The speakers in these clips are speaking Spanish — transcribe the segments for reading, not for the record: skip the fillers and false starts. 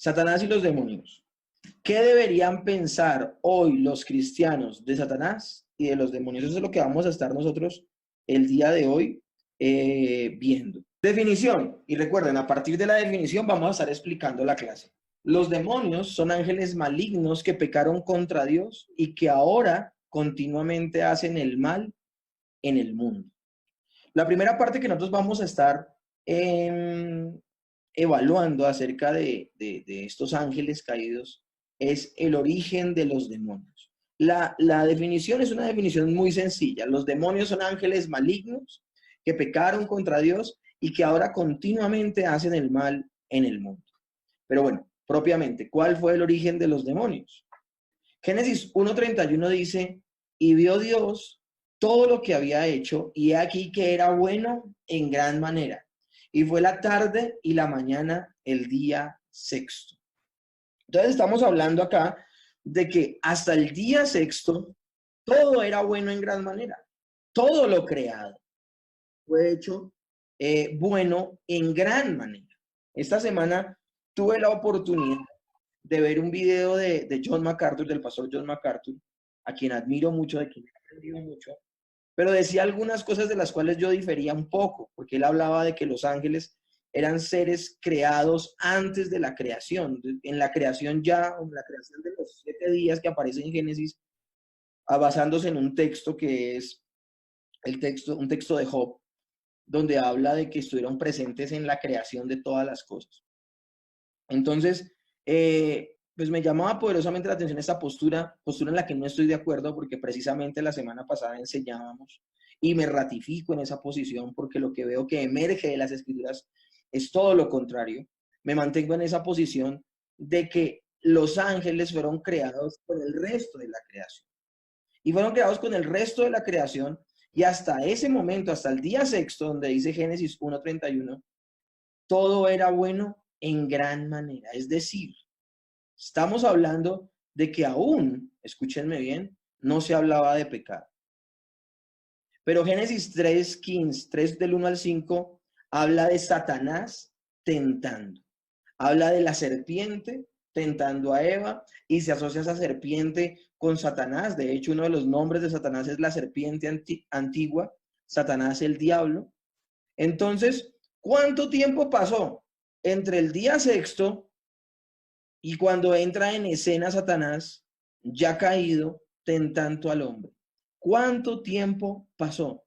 Satanás y los demonios. ¿Qué deberían pensar hoy los cristianos de Satanás y de los demonios? Eso es lo que vamos a estar nosotros el día de hoy viendo. Definición. Y recuerden, a partir de la definición vamos a estar explicando la clase. Los demonios son ángeles malignos que pecaron contra Dios y que ahora continuamente hacen el mal en el mundo. La primera parte que nosotros vamos a estar evaluando acerca de estos ángeles caídos es el origen de los demonios. La definición es una definición muy sencilla. Los demonios son ángeles malignos que pecaron contra Dios y que ahora continuamente hacen el mal en el mundo. Pero bueno, propiamente, ¿cuál fue el origen de los demonios? Génesis 1:31 dice, y vio Dios todo lo que había hecho, y aquí que era bueno en gran manera. Y fue la tarde y la mañana el día sexto. Entonces estamos hablando acá de que hasta el día sexto todo era bueno en gran manera. Todo lo creado fue hecho bueno en gran manera. Esta semana tuve la oportunidad de ver un video de John MacArthur, del pastor John MacArthur, a quien admiro mucho, de quien he aprendido mucho, pero decía algunas cosas de las cuales yo difería un poco, porque él hablaba de que los ángeles eran seres creados antes de la creación. En la creación ya, en la creación de los 7 días que aparece en Génesis, basándose en un texto que es un texto de Job, donde habla de que estuvieron presentes en la creación de todas las cosas. Entonces, pues me llamaba poderosamente la atención esta postura en la que no estoy de acuerdo, porque precisamente la semana pasada enseñábamos y me ratifico en esa posición porque lo que veo que emerge de las escrituras es todo lo contrario. Me mantengo en esa posición de que los ángeles fueron creados con el resto de la creación. Y fueron creados con el resto de la creación y hasta ese momento, hasta el día sexto, donde dice Génesis 1:31, todo era bueno en gran manera. Es decir, estamos hablando de que aún, escúchenme bien, no se hablaba de pecado. Pero Génesis 3:15, 3 del 1 al 5, habla de Satanás tentando. Habla de la serpiente tentando a Eva y se asocia esa serpiente con Satanás. De hecho, uno de los nombres de Satanás es la serpiente antigua, Satanás el diablo. Entonces, ¿cuánto tiempo pasó entre el día sexto y cuando entra en escena Satanás, ya caído, tentando al hombre? ¿Cuánto tiempo pasó?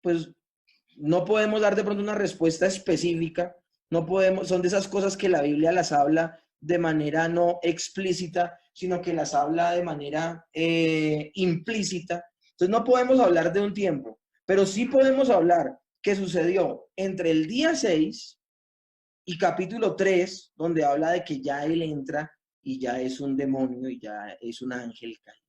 Pues no podemos dar de pronto una respuesta específica, no podemos, son de esas cosas que la Biblia las habla de manera no explícita, sino que las habla de manera implícita. Entonces no podemos hablar de un tiempo, pero sí podemos hablar que sucedió entre el día 6 y capítulo 3, donde habla de que ya él entra y ya es un demonio y ya es un ángel caído.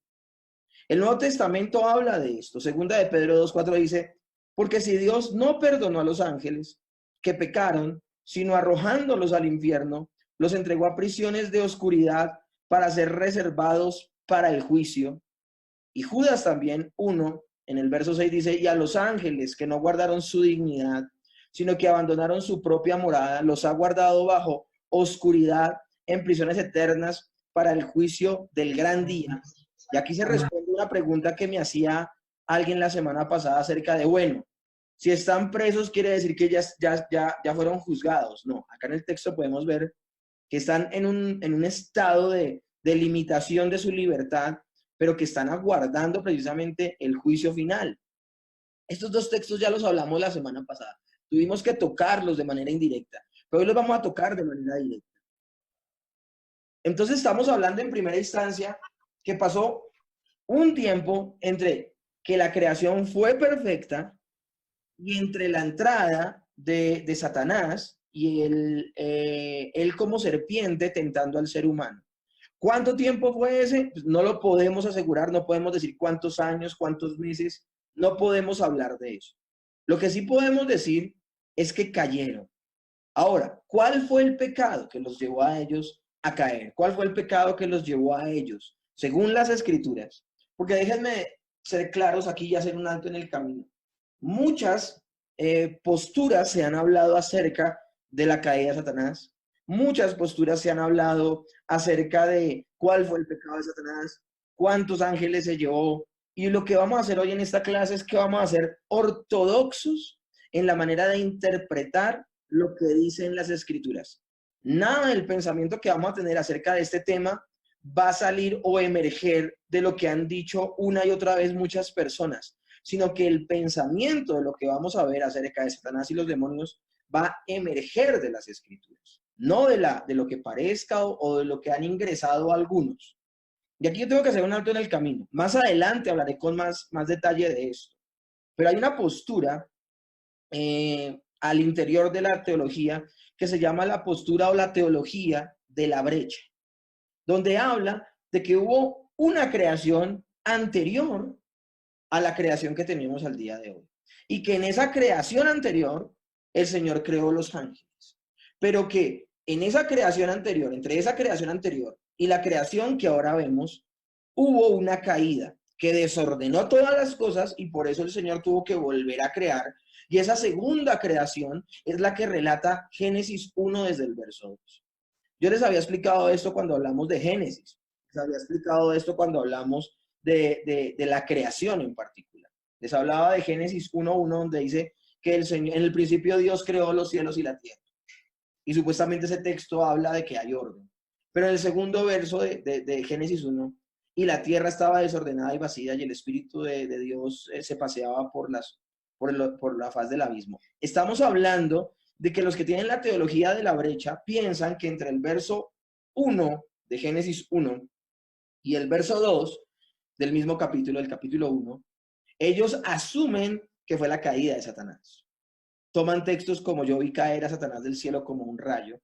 El Nuevo Testamento habla de esto. Segunda de Pedro 2:4 dice, porque si Dios no perdonó a los ángeles que pecaron, sino arrojándolos al infierno, los entregó a prisiones de oscuridad para ser reservados para el juicio. Y Judas también, 1, en el verso 6 dice, y a los ángeles que no guardaron su dignidad, sino que abandonaron su propia morada, los ha guardado bajo oscuridad en prisiones eternas para el juicio del gran día. Y aquí se responde una pregunta que me hacía alguien la semana pasada acerca de, bueno, si están presos quiere decir que ya fueron juzgados. No, acá en el texto podemos ver que están en un estado de limitación de su libertad, pero que están aguardando precisamente el juicio final. Estos dos textos ya los hablamos la semana pasada. Tuvimos que tocarlos de manera indirecta, pero hoy los vamos a tocar de manera directa. Entonces estamos hablando en primera instancia que pasó un tiempo entre que la creación fue perfecta y entre la entrada de Satanás y él como serpiente tentando al ser humano. ¿Cuánto tiempo fue ese? Pues no lo podemos asegurar, no podemos decir cuántos años, cuántos meses, no podemos hablar de eso. Lo que sí podemos decir es que cayeron. Ahora, ¿cuál fue el pecado que los llevó a ellos a caer? ¿Cuál fue el pecado que los llevó a ellos? Según las escrituras. Porque déjenme ser claros aquí y hacer un alto en el camino. Muchas posturas se han hablado acerca de la caída de Satanás. muchas posturas se han hablado acerca de cuál fue el pecado de Satanás, cuántos ángeles se llevó. Y lo que vamos a hacer hoy en esta clase es que vamos a ser ortodoxos en la manera de interpretar lo que dicen las escrituras. Nada del pensamiento que vamos a tener acerca de este tema va a salir o emerger de lo que han dicho una y otra vez muchas personas, sino que el pensamiento de lo que vamos a ver acerca de Satanás y los demonios va a emerger de las escrituras, no de lo que parezca o de lo que han ingresado algunos. Y aquí yo tengo que hacer un alto en el camino. Más adelante hablaré con más detalle de esto. Pero hay una postura al interior de la teología que se llama la postura o la teología de la brecha, donde habla de que hubo una creación anterior a la creación que tenemos al día de hoy. Y que en esa creación anterior, el Señor creó los ángeles. Pero que en esa creación anterior, entre esa creación anterior y la creación que ahora vemos, hubo una caída que desordenó todas las cosas y por eso el Señor tuvo que volver a crear. Y esa segunda creación es la que relata Génesis 1 desde el verso 2. Yo les había explicado esto cuando hablamos de Génesis. Les había explicado esto cuando hablamos de la creación en particular. Les hablaba de Génesis 1.1, donde dice que el Señor, en el principio Dios creó los cielos y la tierra. Y supuestamente ese texto habla de que hay orden. Pero en el segundo verso de Génesis 1, y la tierra estaba desordenada y vacía, y el Espíritu de Dios se paseaba por la faz del abismo. Estamos hablando de que los que tienen la teología de la brecha piensan que entre el verso 1 de Génesis 1 y el verso 2 del mismo capítulo, el capítulo 1, ellos asumen que fue la caída de Satanás. Toman textos como yo vi caer a Satanás del cielo como un rayo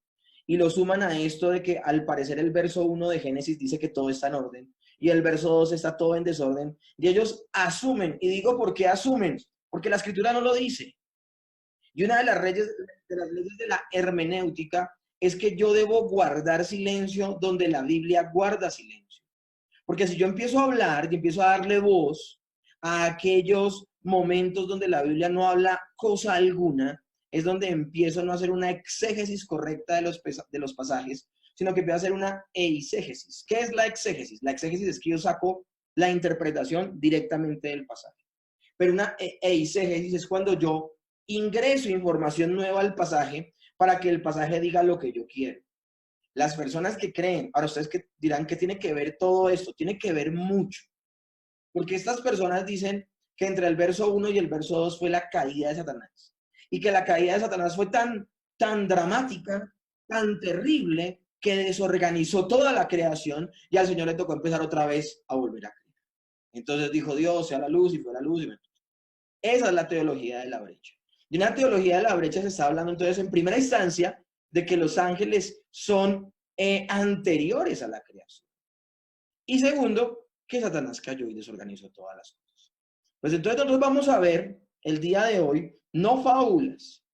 y lo suman a esto de que al parecer el verso 1 de Génesis dice que todo está en orden y el verso 2 está todo en desorden y ellos asumen, y digo ¿por qué asumen? Porque la escritura no lo dice. Y una de las leyes de la hermenéutica es que yo debo guardar silencio donde la Biblia guarda silencio. Porque si yo empiezo a hablar y empiezo a darle voz a aquellos momentos donde la Biblia no habla cosa alguna, es donde empiezo a no hacer una exégesis correcta de los pasajes, sino que empiezo a hacer una eisegesis. ¿Qué es la exégesis? La exégesis es que yo saco la interpretación directamente del pasaje. Pero una eisegesis es cuando yo ingreso información nueva al pasaje para que el pasaje diga lo que yo quiero. Las personas que creen, ahora ustedes que dirán que tiene que ver todo esto, tiene que ver mucho. Porque estas personas dicen que entre el verso 1 y el verso 2 fue la caída de Satanás. Y que la caída de Satanás fue tan dramática, tan terrible, que desorganizó toda la creación y al Señor le tocó empezar otra vez a volver a crear. Entonces dijo Dios, sea la luz, y fue la luz. Esa es la teología de la brecha. Y en la teología de la brecha se está hablando entonces en primera instancia de que los ángeles son anteriores a la creación. Y segundo, que Satanás cayó y desorganizó todas las cosas. Pues entonces nosotros vamos a ver el día de hoy, no fábulas,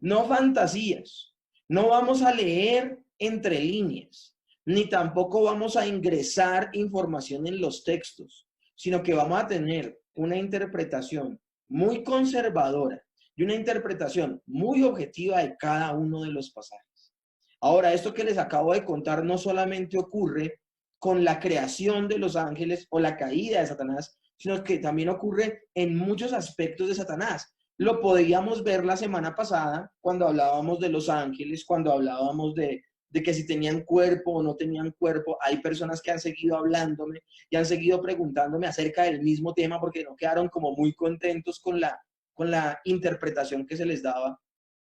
no fantasías, no vamos a leer entre líneas, ni tampoco vamos a ingresar información en los textos, sino que vamos a tener una interpretación muy conservadora y una interpretación muy objetiva de cada uno de los pasajes. Ahora, esto que les acabo de contar no solamente ocurre con la creación de los ángeles o la caída de Satanás, sino que también ocurre en muchos aspectos de Satanás. Lo podíamos ver la semana pasada cuando hablábamos de los ángeles, cuando hablábamos de que si tenían cuerpo o no tenían cuerpo. Hay personas que han seguido hablándome y han seguido preguntándome acerca del mismo tema porque no quedaron como muy contentos con la interpretación que se les daba.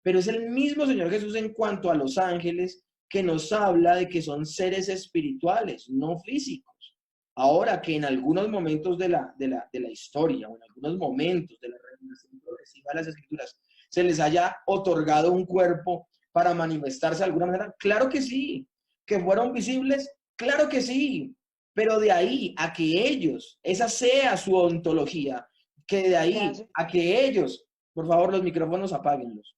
Pero es el mismo Señor Jesús en cuanto a los ángeles que nos habla de que son seres espirituales, no físicos. Ahora que en algunos momentos de la historia o en algunos momentos de la revelación progresiva de las Escrituras se les haya otorgado un cuerpo para manifestarse de alguna manera, claro que sí. Que fueron visibles, claro que sí. Pero de ahí a que ellos, esa sea su ontología, que de ahí a que ellos, por favor los micrófonos apáguenlos,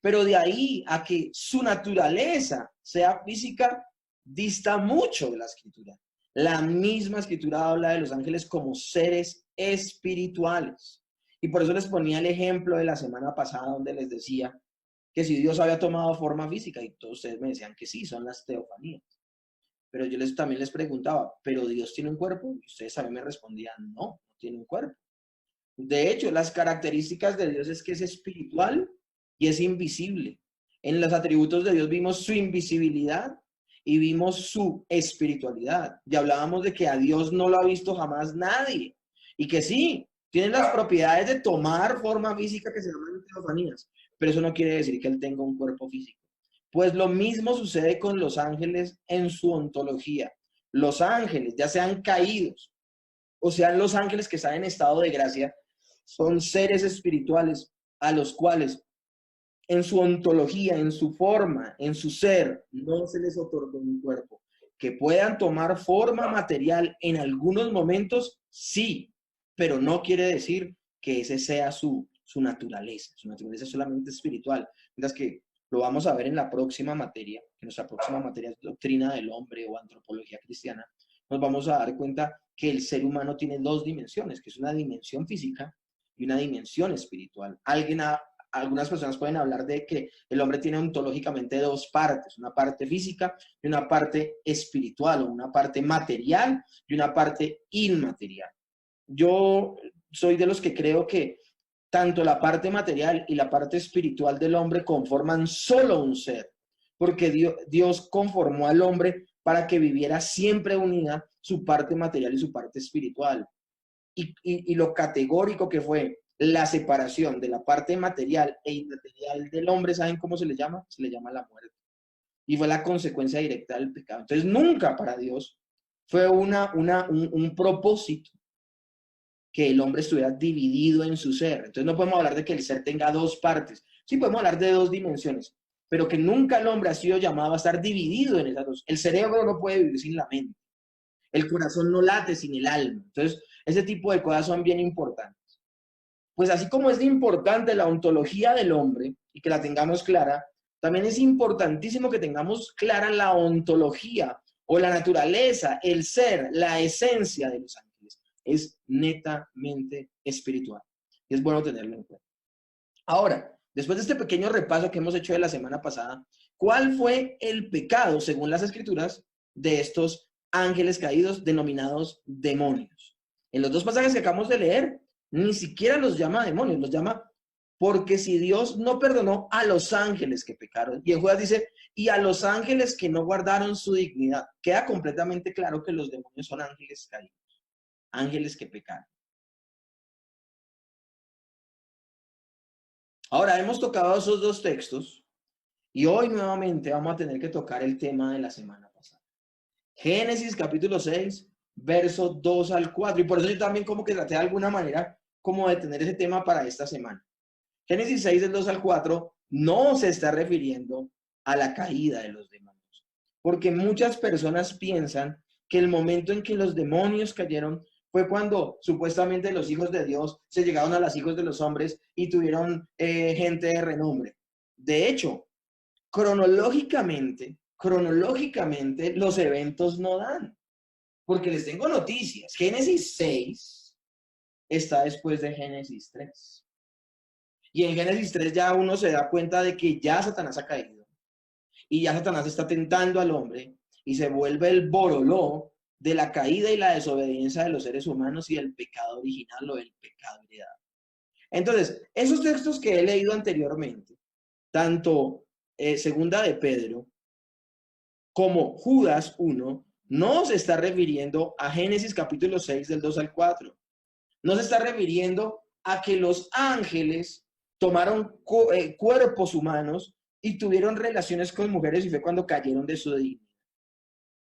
pero de ahí a que su naturaleza sea física, dista mucho de la Escritura. La misma Escritura habla de los ángeles como seres espirituales. Y por eso les ponía el ejemplo de la semana pasada donde les decía que si Dios había tomado forma física, y todos ustedes me decían que sí, son las teofanías. Pero yo también les preguntaba, ¿pero Dios tiene un cuerpo? Y ustedes a mí me respondían, no, no tiene un cuerpo. De hecho, las características de Dios es que es espiritual y es invisible. En los atributos de Dios vimos su invisibilidad y vimos su espiritualidad. Y hablábamos de que a Dios no lo ha visto jamás nadie. Y que sí, tiene las propiedades de tomar forma física que se llaman teofanías, pero eso no quiere decir que Él tenga un cuerpo físico. Pues lo mismo sucede con los ángeles en su ontología. Los ángeles, ya sean caídos, o sean los ángeles que están en estado de gracia, son seres espirituales a los cuales en su ontología, en su forma, en su ser, no se les otorgó un cuerpo. Que puedan tomar forma material en algunos momentos, sí, pero no quiere decir que ese sea su naturaleza. Su naturaleza es solamente espiritual. Mientras que lo vamos a ver en la próxima materia, que nuestra próxima materia es doctrina del hombre o antropología cristiana, nos vamos a dar cuenta que el ser humano tiene dos dimensiones, que es una dimensión física y una dimensión espiritual. Algunas personas pueden hablar de que el hombre tiene ontológicamente dos partes, una parte física y una parte espiritual, o una parte material y una parte inmaterial. Yo soy de los que creo que tanto la parte material y la parte espiritual del hombre conforman solo un ser, porque Dios conformó al hombre para que viviera siempre unida su parte material y su parte espiritual. Y lo categórico que fue la separación de la parte material e inmaterial del hombre, ¿saben cómo se le llama? Se le llama la muerte. Y fue la consecuencia directa del pecado. Entonces, nunca para Dios fue un propósito que el hombre estuviera dividido en su ser. Entonces, no podemos hablar de que el ser tenga dos partes. Sí podemos hablar de dos dimensiones, pero que nunca el hombre ha sido llamado a estar dividido en esas dos. El cerebro no puede vivir sin la mente. El corazón no late sin el alma. Entonces, ese tipo de cosas son bien importantes. Pues así como es importante la ontología del hombre y que la tengamos clara, también es importantísimo que tengamos clara la ontología o la naturaleza, el ser, la esencia de los ángeles. Es netamente espiritual. Y es bueno tenerlo en cuenta. Ahora, después de este pequeño repaso que hemos hecho de la semana pasada, ¿cuál fue el pecado, según las escrituras, de estos ángeles caídos denominados demonios? En los dos pasajes que acabamos de leer, ni siquiera los llama demonios, los llama porque si Dios no perdonó a los ángeles que pecaron, y en Judas dice, y a los ángeles que no guardaron su dignidad, queda completamente claro que los demonios son ángeles caídos, ángeles que pecaron. Ahora, hemos tocado esos dos textos y hoy nuevamente vamos a tener que tocar el tema de la semana pasada. Génesis capítulo 6, verso 2 al 4. Y por eso yo también como que traté de alguna manera como de tener ese tema para esta semana. Génesis 6, del 2 al 4, no se está refiriendo a la caída de los demonios. Porque muchas personas piensan que el momento en que los demonios cayeron fue cuando supuestamente los hijos de Dios se llegaron a los hijos de los hombres y tuvieron gente de renombre. De hecho, cronológicamente, los eventos no dan. Porque les tengo noticias. Génesis 6 está después de Génesis 3. Y en Génesis 3 ya uno se da cuenta de que ya Satanás ha caído. Y ya Satanás está tentando al hombre y se vuelve el boroló de la caída y la desobediencia de los seres humanos y el pecado original o el pecado heredado. Entonces, esos textos que he leído anteriormente, tanto segunda de Pedro como Judas 1, no se está refiriendo a Génesis capítulo 6 del 2 al 4. No se está refiriendo a que los ángeles tomaron cuerpos humanos y tuvieron relaciones con mujeres y fue cuando cayeron de su dignidad.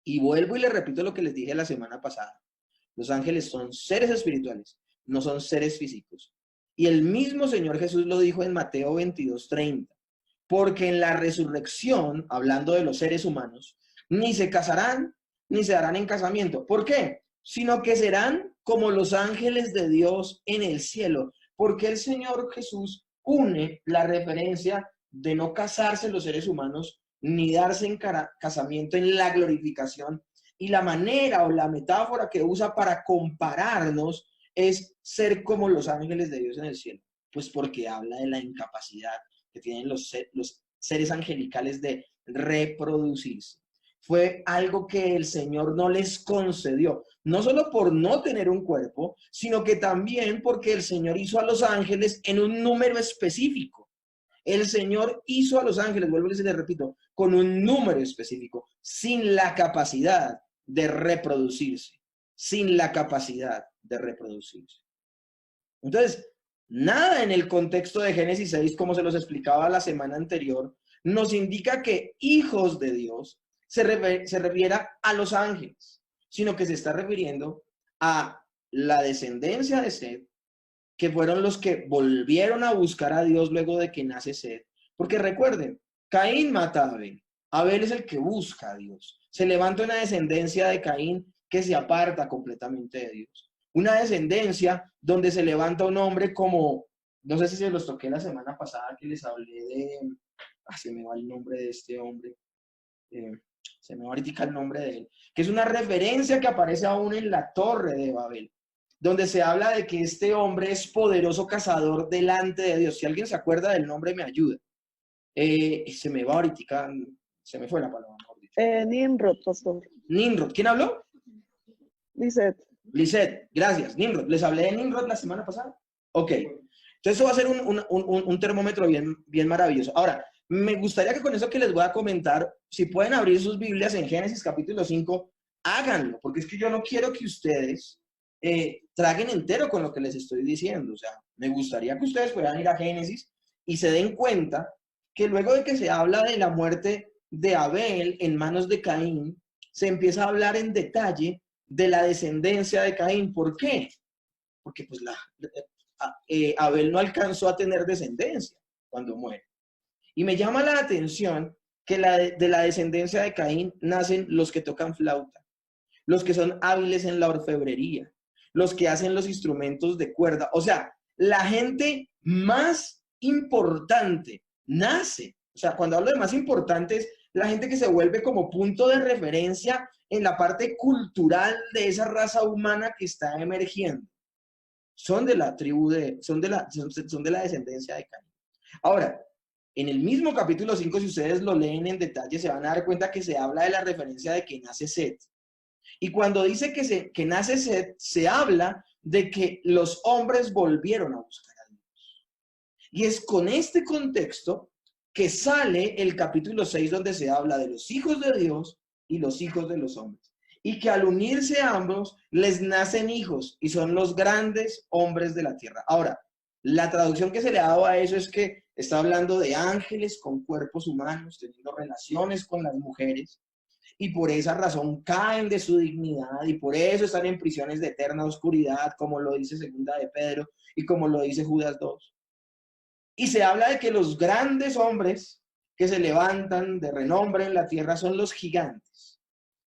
Y vuelvo y le repito lo que les dije la semana pasada. Los ángeles son seres espirituales, no son seres físicos. Y el mismo Señor Jesús lo dijo en Mateo 22:30. Porque en la resurrección, hablando de los seres humanos, ni se casarán, ni se darán en casamiento. ¿Por qué? Sino que serán como los ángeles de Dios en el cielo. Porque el Señor Jesús une la referencia de no casarse los seres humanos, ni darse en casamiento en la glorificación. Y la manera o la metáfora que usa para compararnos es ser como los ángeles de Dios en el cielo. Pues porque habla de la incapacidad que tienen los seres angelicales de reproducirse. Fue algo que el Señor no les concedió, no solo por no tener un cuerpo, sino que también porque el Señor hizo a los ángeles en un número específico. El Señor hizo a los ángeles, vuelvo y les repito, con un número específico, sin la capacidad de reproducirse, sin la capacidad de reproducirse. Entonces, nada en el contexto de Génesis 6, como se los explicaba la semana anterior, nos indica que hijos de Dios se refiera a los ángeles, sino que se está refiriendo a la descendencia de Seth, que fueron los que volvieron a buscar a Dios luego de que nace Seth. Porque recuerden, Caín mata a Abel. Abel es el que busca a Dios. Se levanta una descendencia de Caín que se aparta completamente de Dios. Una descendencia donde se levanta un hombre como, no sé si se los toqué la semana pasada que les hablé de, se me va el nombre de este hombre, se me va ahorita el nombre de él, que es una referencia que aparece aún en la Torre de Babel, donde se habla de que este hombre es poderoso cazador delante de Dios. Si alguien se acuerda del nombre, me ayuda. Se me va ahorita, se me fue la palabra. Nimrod, pastor. Nimrod, ¿quién habló? Lisette. Lisette, gracias. Nimrod, ¿les hablé de Nimrod la semana pasada? Ok. Entonces eso va a ser un termómetro bien maravilloso. Ahora, me gustaría que con eso que les voy a comentar, si pueden abrir sus Biblias en Génesis capítulo 5, háganlo, porque es que yo no quiero que ustedes traguen entero con lo que les estoy diciendo. O sea, me gustaría que ustedes puedan ir a Génesis y se den cuenta que luego de que se habla de la muerte de Abel en manos de Caín, se empieza a hablar en detalle de la descendencia de Caín. ¿Por qué? Porque pues Abel no alcanzó a tener descendencia cuando muere. Y me llama la atención que de la descendencia de Caín nacen los que tocan flauta, los que son hábiles en la orfebrería, los que hacen los instrumentos de cuerda. O sea, la gente más importante nace. O sea, cuando hablo de más importante es la gente que se vuelve como punto de referencia en la parte cultural de esa raza humana que está emergiendo. Son de la tribu son de la descendencia de Caín. Ahora, en el mismo capítulo 5, si ustedes lo leen en detalle, se van a dar cuenta que se habla de la referencia de que nace Seth. Y cuando dice que nace Seth, se habla de que los hombres volvieron a buscar a Dios. Y es con este contexto que sale el capítulo 6, donde se habla de los hijos de Dios y los hijos de los hombres. Y que al unirse a ambos, les nacen hijos y son los grandes hombres de la tierra. Ahora, la traducción que se le ha dado a eso es que está hablando de ángeles con cuerpos humanos, teniendo relaciones con las mujeres, y por esa razón caen de su dignidad, y por eso están en prisiones de eterna oscuridad, como lo dice Segunda de Pedro, y como lo dice Judas 2. Y se habla de que los grandes hombres que se levantan de renombre en la tierra son los gigantes.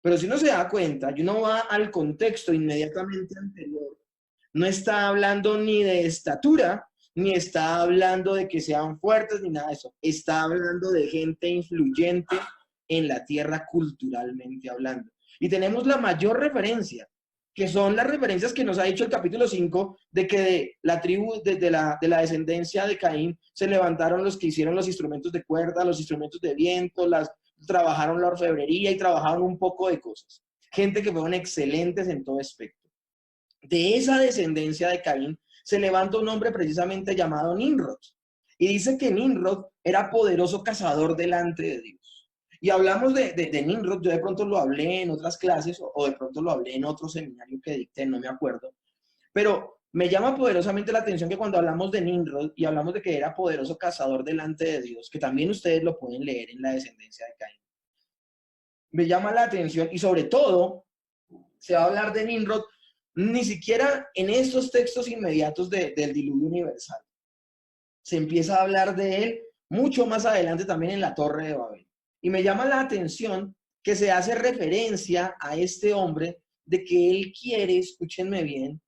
Pero si uno se da cuenta y uno va al contexto inmediatamente anterior, no está hablando ni de estatura, ni está hablando de que sean fuertes, ni nada de eso. Está hablando de gente influyente en la tierra culturalmente hablando. Y tenemos la mayor referencia, que son las referencias que nos ha dicho el capítulo 5, de que de la tribu, de la descendencia de Caín, se levantaron los que hicieron los instrumentos de cuerda, los instrumentos de viento, trabajaron la orfebrería y trabajaron un poco de cosas. Gente que fueron excelentes en todo aspecto. De esa descendencia de Caín se levanta un hombre precisamente llamado Nimrod. Y dice que Nimrod era poderoso cazador delante de Dios. Y hablamos de Nimrod, yo de pronto lo hablé en otras clases o de pronto lo hablé en otro seminario que dicté, no me acuerdo. Pero me llama poderosamente la atención que cuando hablamos de Nimrod y hablamos de que era poderoso cazador delante de Dios, que también ustedes lo pueden leer en la descendencia de Caín, me llama la atención y sobre todo se va a hablar de Nimrod ni siquiera en estos textos inmediatos del diluvio universal. Se empieza a hablar de él mucho más adelante también en la Torre de Babel. Y me llama la atención que se hace referencia a este hombre de que él quiere, escúchenme bien,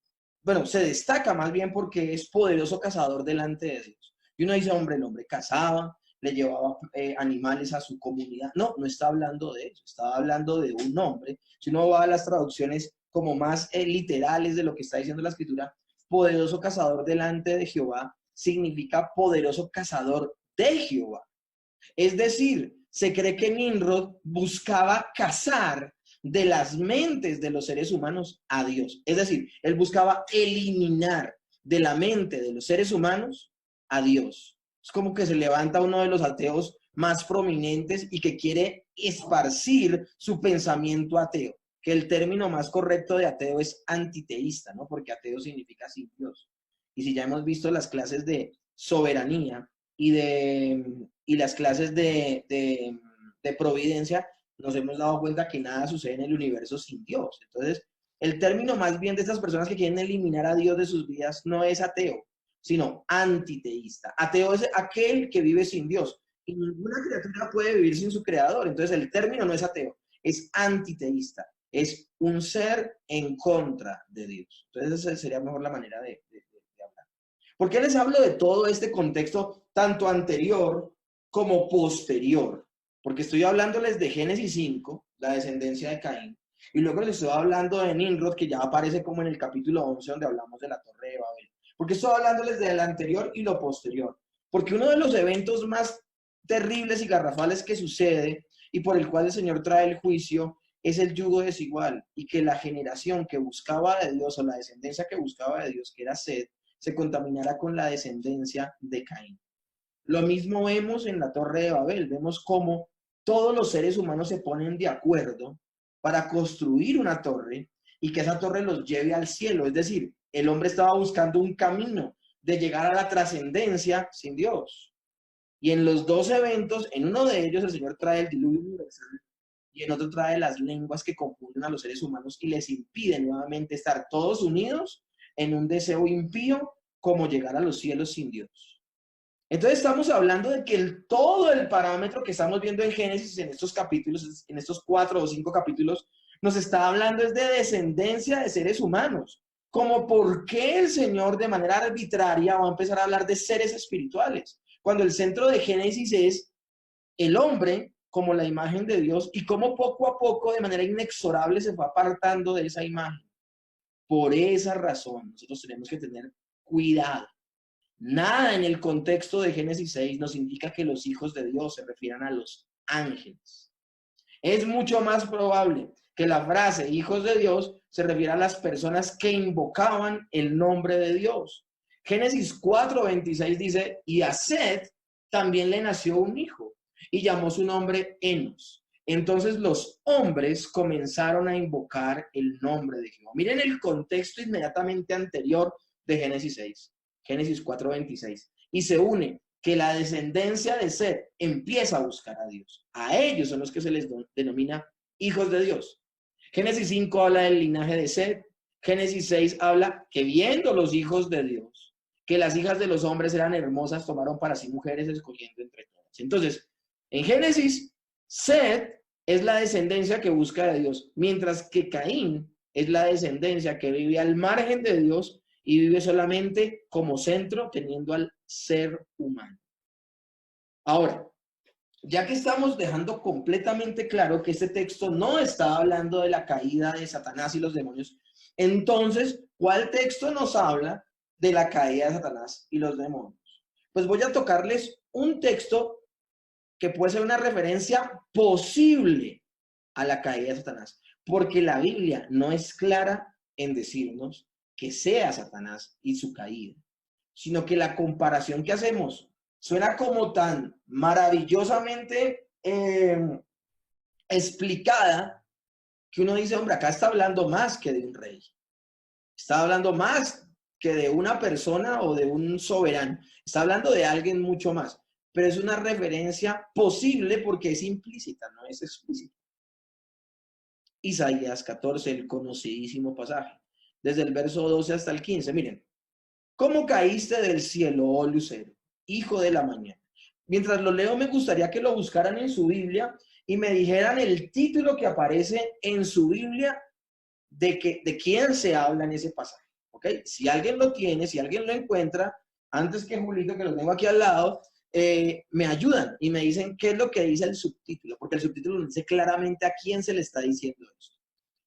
bueno, se destaca más bien porque es poderoso cazador delante de Dios. Y uno dice, hombre, el hombre cazaba, le llevaba animales a su comunidad. No, no está hablando de eso, estaba hablando de un hombre. Si uno va a las traducciones como más literales de lo que está diciendo la Escritura, poderoso cazador delante de Jehová significa poderoso cazador de Jehová. Es decir, se cree que Nimrod buscaba cazar de las mentes de los seres humanos a Dios. Es decir, él buscaba eliminar de la mente de los seres humanos a Dios. Es como que se levanta uno de los ateos más prominentes y que quiere esparcir su pensamiento ateo, que el término más correcto de ateo es antiteísta, ¿no? Porque ateo significa sin Dios. Y si ya hemos visto las clases de soberanía y las clases de providencia, nos hemos dado cuenta que nada sucede en el universo sin Dios. Entonces, el término más bien de estas personas que quieren eliminar a Dios de sus vidas no es ateo, sino antiteísta. Ateo es aquel que vive sin Dios. Y ninguna criatura puede vivir sin su creador. Entonces, el término no es ateo, es antiteísta. Es un ser en contra de Dios. Entonces, esa sería mejor la manera de hablar. ¿Por qué les hablo de todo este contexto, tanto anterior como posterior? Porque estoy hablándoles de Génesis 5, la descendencia de Caín, y luego les estoy hablando de Nimrod, que ya aparece como en el capítulo 11, donde hablamos de la Torre de Babel. Porque estoy hablándoles del anterior y lo posterior. Porque uno de los eventos más terribles y garrafales que sucede, y por el cual el Señor trae el juicio, es el yugo desigual, y que la generación que buscaba de Dios, o la descendencia que buscaba de Dios, que era Set, se contaminara con la descendencia de Caín. Lo mismo vemos en la Torre de Babel. Vemos cómo todos los seres humanos se ponen de acuerdo para construir una torre y que esa torre los lleve al cielo. Es decir, el hombre estaba buscando un camino de llegar a la trascendencia sin Dios. Y en los dos eventos, en uno de ellos el Señor trae el diluvio universal y en otro trae las lenguas que confunden a los seres humanos y les impiden nuevamente estar todos unidos en un deseo impío como llegar a los cielos sin Dios. Entonces estamos hablando de que todo el parámetro que estamos viendo en Génesis, en estos capítulos, en estos 4 o 5 capítulos, nos está hablando es de descendencia de seres humanos. Como por qué el Señor de manera arbitraria va a empezar a hablar de seres espirituales, cuando el centro de Génesis es el hombre como la imagen de Dios y cómo poco a poco, de manera inexorable, se va apartando de esa imagen. Por esa razón, nosotros tenemos que tener cuidado. Nada en el contexto de Génesis 6 nos indica que los hijos de Dios se refieran a los ángeles. Es mucho más probable que la frase hijos de Dios se refiera a las personas que invocaban el nombre de Dios. Génesis 4:26 dice, y a Set también le nació un hijo y llamó su nombre Enos. Entonces los hombres comenzaron a invocar el nombre de Jehová. Miren el contexto inmediatamente anterior de Génesis 6. Génesis 4:26. Y se une que la descendencia de Set empieza a buscar a Dios. A ellos son los que se les denomina hijos de Dios. Génesis 5 habla del linaje de Set. Génesis 6 habla que viendo los hijos de Dios, que las hijas de los hombres eran hermosas, tomaron para sí mujeres escogiendo entre todas. Entonces, en Génesis, Set es la descendencia que busca de Dios, mientras que Caín es la descendencia que vive al margen de Dios y vive solamente como centro, teniendo al ser humano. Ahora, ya que estamos dejando completamente claro que este texto no está hablando de la caída de Satanás y los demonios, entonces, ¿cuál texto nos habla de la caída de Satanás y los demonios? Pues voy a tocarles un texto que puede ser una referencia posible a la caída de Satanás, porque la Biblia no es clara en decirnos que sea Satanás y su caída, sino que la comparación que hacemos suena como tan maravillosamente explicada que uno dice, hombre, acá está hablando más que de un rey, está hablando más que de una persona o de un soberano, está hablando de alguien mucho más, pero es una referencia posible porque es implícita, no es explícita. Isaías 14, el conocidísimo pasaje, desde el verso 12 hasta el 15, miren. ¿Cómo caíste del cielo, oh lucero, hijo de la mañana? Mientras lo leo, me gustaría que lo buscaran en su Biblia y me dijeran el título que aparece en su Biblia de quién se habla en ese pasaje. ¿Ok? Si alguien lo tiene, si alguien lo encuentra, antes que Julito, que lo tengo aquí al lado, me ayudan y me dicen qué es lo que dice el subtítulo, porque el subtítulo dice claramente a quién se le está diciendo esto.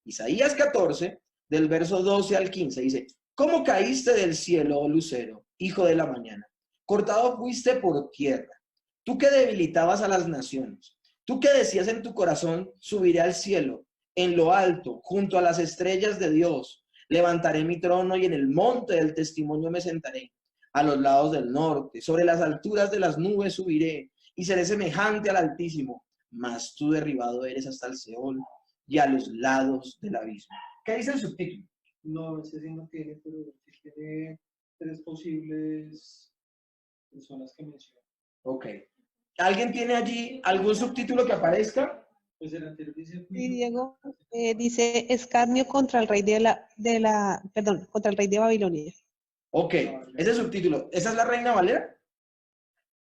Isaías 14, del verso 12 al 15, dice, ¿cómo caíste del cielo, oh lucero, hijo de la mañana? Cortado fuiste por tierra, Tú que debilitabas a las naciones, tú que decías en tu corazón, subiré al cielo, en lo alto, junto a las estrellas de Dios, levantaré mi trono y en el monte del testimonio me sentaré, a los lados del norte, sobre las alturas de las nubes subiré y seré semejante al Altísimo, mas tú derribado eres hasta el Seol y a los lados del abismo. ¿Qué dice el subtítulo? No, ese sí no tiene, pero sí tiene tres posibles personas que menciona. Ok. ¿Alguien tiene allí algún subtítulo que aparezca? Pues el anterior dice Sí, Diego, dice escarnio contra el rey contra el rey de Babilonia. Ok, ese subtítulo. ¿Esa es la Reina Valera?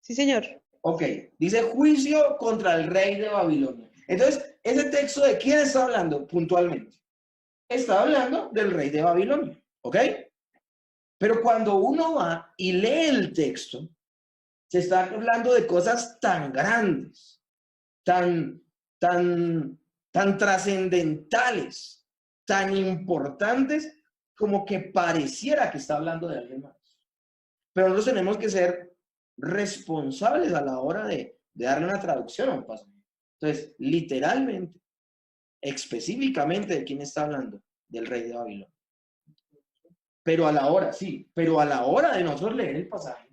Sí, señor. Ok, dice juicio contra el rey de Babilonia. Entonces, ¿ese texto de quién está hablando puntualmente? Está hablando del rey de Babilonia, ¿ok? Pero cuando uno va y lee el texto, se está hablando de cosas tan grandes, tan, tan trascendentales, tan importantes, como que pareciera que está hablando de alguien más. Pero nosotros tenemos que ser responsables a la hora de darle una traducción a un pasaje. Entonces, literalmente, específicamente, ¿de quién está hablando? Del rey de Babilonia. Pero a la hora, sí, pero a la hora de nosotros leer el pasaje,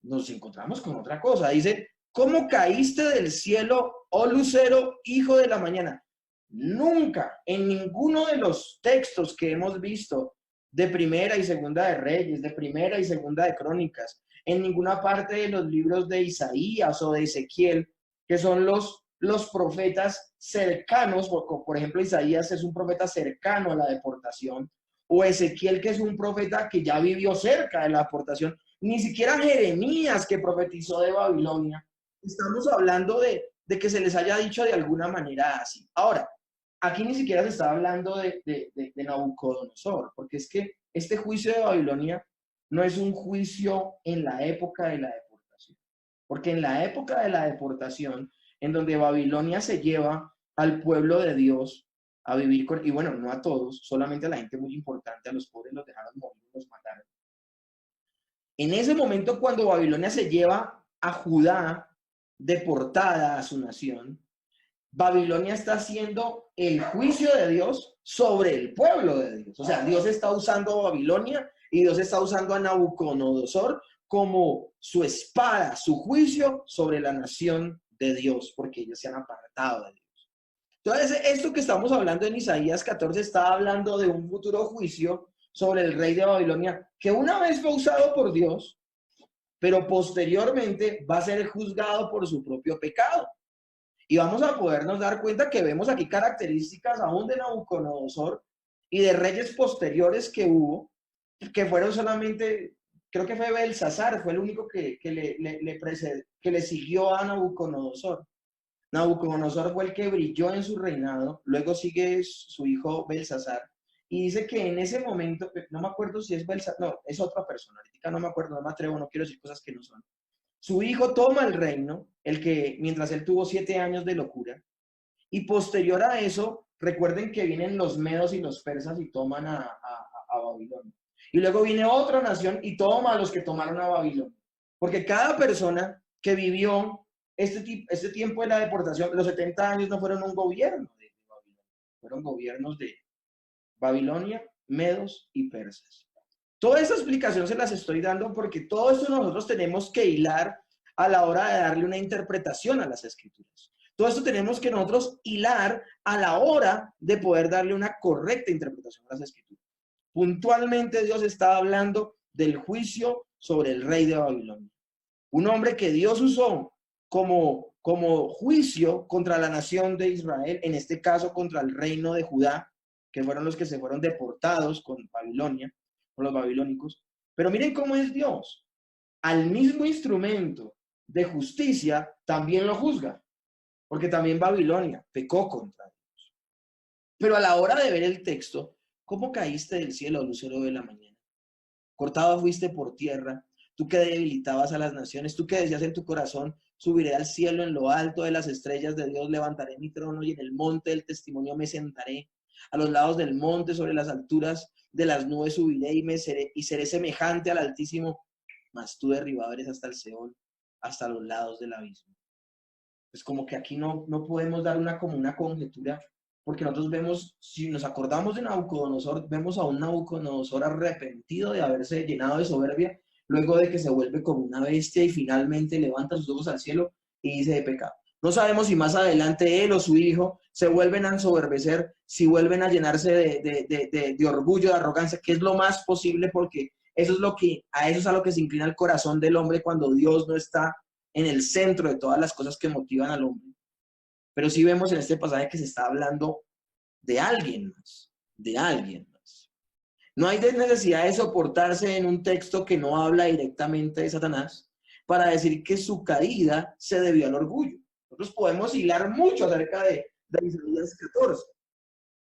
nos encontramos con otra cosa. Dice, ¿cómo caíste del cielo, oh lucero, hijo de la mañana? Nunca en ninguno de los textos que hemos visto de Primera y Segunda de Reyes, de Primera y Segunda de Crónicas, en ninguna parte de los libros de Isaías o de Ezequiel, que son los profetas cercanos, por ejemplo, Isaías es un profeta cercano a la deportación, o Ezequiel, que es un profeta que ya vivió cerca de la deportación, ni siquiera Jeremías, que profetizó de Babilonia. Estamos hablando de que se les haya dicho de alguna manera así. Ahora, aquí ni siquiera se está hablando de Nabucodonosor, porque es que este juicio de Babilonia no es un juicio en la época de la deportación, porque en la época de la deportación, en donde Babilonia se lleva al pueblo de Dios a vivir con, y bueno, no a todos, solamente a la gente muy importante, a los pobres los dejaron morir, los mataron. En ese momento, cuando Babilonia se lleva a Judá deportada a su nación, Babilonia está haciendo el juicio de Dios sobre el pueblo de Dios. O sea, Dios está usando a Babilonia y Dios está usando a Nabucodonosor como su espada, su juicio sobre la nación de Dios, porque ellos se han apartado de Dios. Entonces, esto que estamos hablando en Isaías 14 está hablando de un futuro juicio sobre el rey de Babilonia, que una vez fue usado por Dios, pero posteriormente va a ser juzgado por su propio pecado. Y vamos a podernos dar cuenta que vemos aquí características aún de Nabucodonosor y de reyes posteriores que hubo, que fueron solamente, creo que fue Belsasar, fue el único que le siguió a Nabucodonosor. Nabucodonosor fue el que brilló en su reinado, luego sigue su hijo Belsasar, y dice que en ese momento, no me acuerdo si es Belsasar, no, es otra persona, ahorita no me acuerdo, no me atrevo, no quiero decir cosas que no son. Su hijo toma el reino, el que mientras él tuvo 7 años de locura, y posterior a eso, recuerden que vienen los medos y los persas y toman a Babilonia. Y luego viene otra nación y toma a los que tomaron a Babilonia. Porque cada persona que vivió este tiempo de la deportación, los 70 años no fueron un gobierno de Babilonia, fueron gobiernos de Babilonia, medos y persas. Toda esta explicación se las estoy dando porque todo esto nosotros tenemos que hilar a la hora de darle una interpretación a las escrituras. Todo esto tenemos que nosotros hilar a la hora de poder darle una correcta interpretación a las escrituras. Puntualmente Dios está hablando del juicio sobre el rey de Babilonia. Un hombre que Dios usó como juicio contra la nación de Israel, en este caso contra el reino de Judá, que fueron los que se fueron deportados con Babilonia, con los babilónicos. Pero miren cómo es Dios. Al mismo instrumento de justicia también lo juzga, porque también Babilonia pecó contra Dios. Pero a la hora de ver el texto, ¿cómo caíste del cielo, lucero de la mañana? Cortado fuiste por tierra, tú que debilitabas a las naciones, tú que decías en tu corazón, subiré al cielo en lo alto de las estrellas de Dios, levantaré mi trono y en el monte del testimonio me sentaré. A los lados del monte, sobre las alturas de las nubes subiré y seré semejante al Altísimo, mas tú derribado eres hasta el Seol, hasta los lados del abismo. Pues como que aquí no podemos dar como una conjetura, porque nosotros vemos, si nos acordamos de Nabucodonosor, vemos a un Nabucodonosor arrepentido de haberse llenado de soberbia, luego de que se vuelve como una bestia y finalmente levanta sus ojos al cielo y dice de pecado. No sabemos si más adelante él o su hijo se vuelven a ensoberbecer, si vuelven a llenarse de orgullo, de arrogancia, que es lo más posible, porque eso es a lo que se inclina el corazón del hombre cuando Dios no está en el centro de todas las cosas que motivan al hombre. Pero sí vemos en este pasaje que se está hablando de alguien más, de alguien más. No hay necesidad de soportarse en un texto que no habla directamente de Satanás para decir que su caída se debió al orgullo. Nosotros podemos hilar mucho acerca de Isaías 14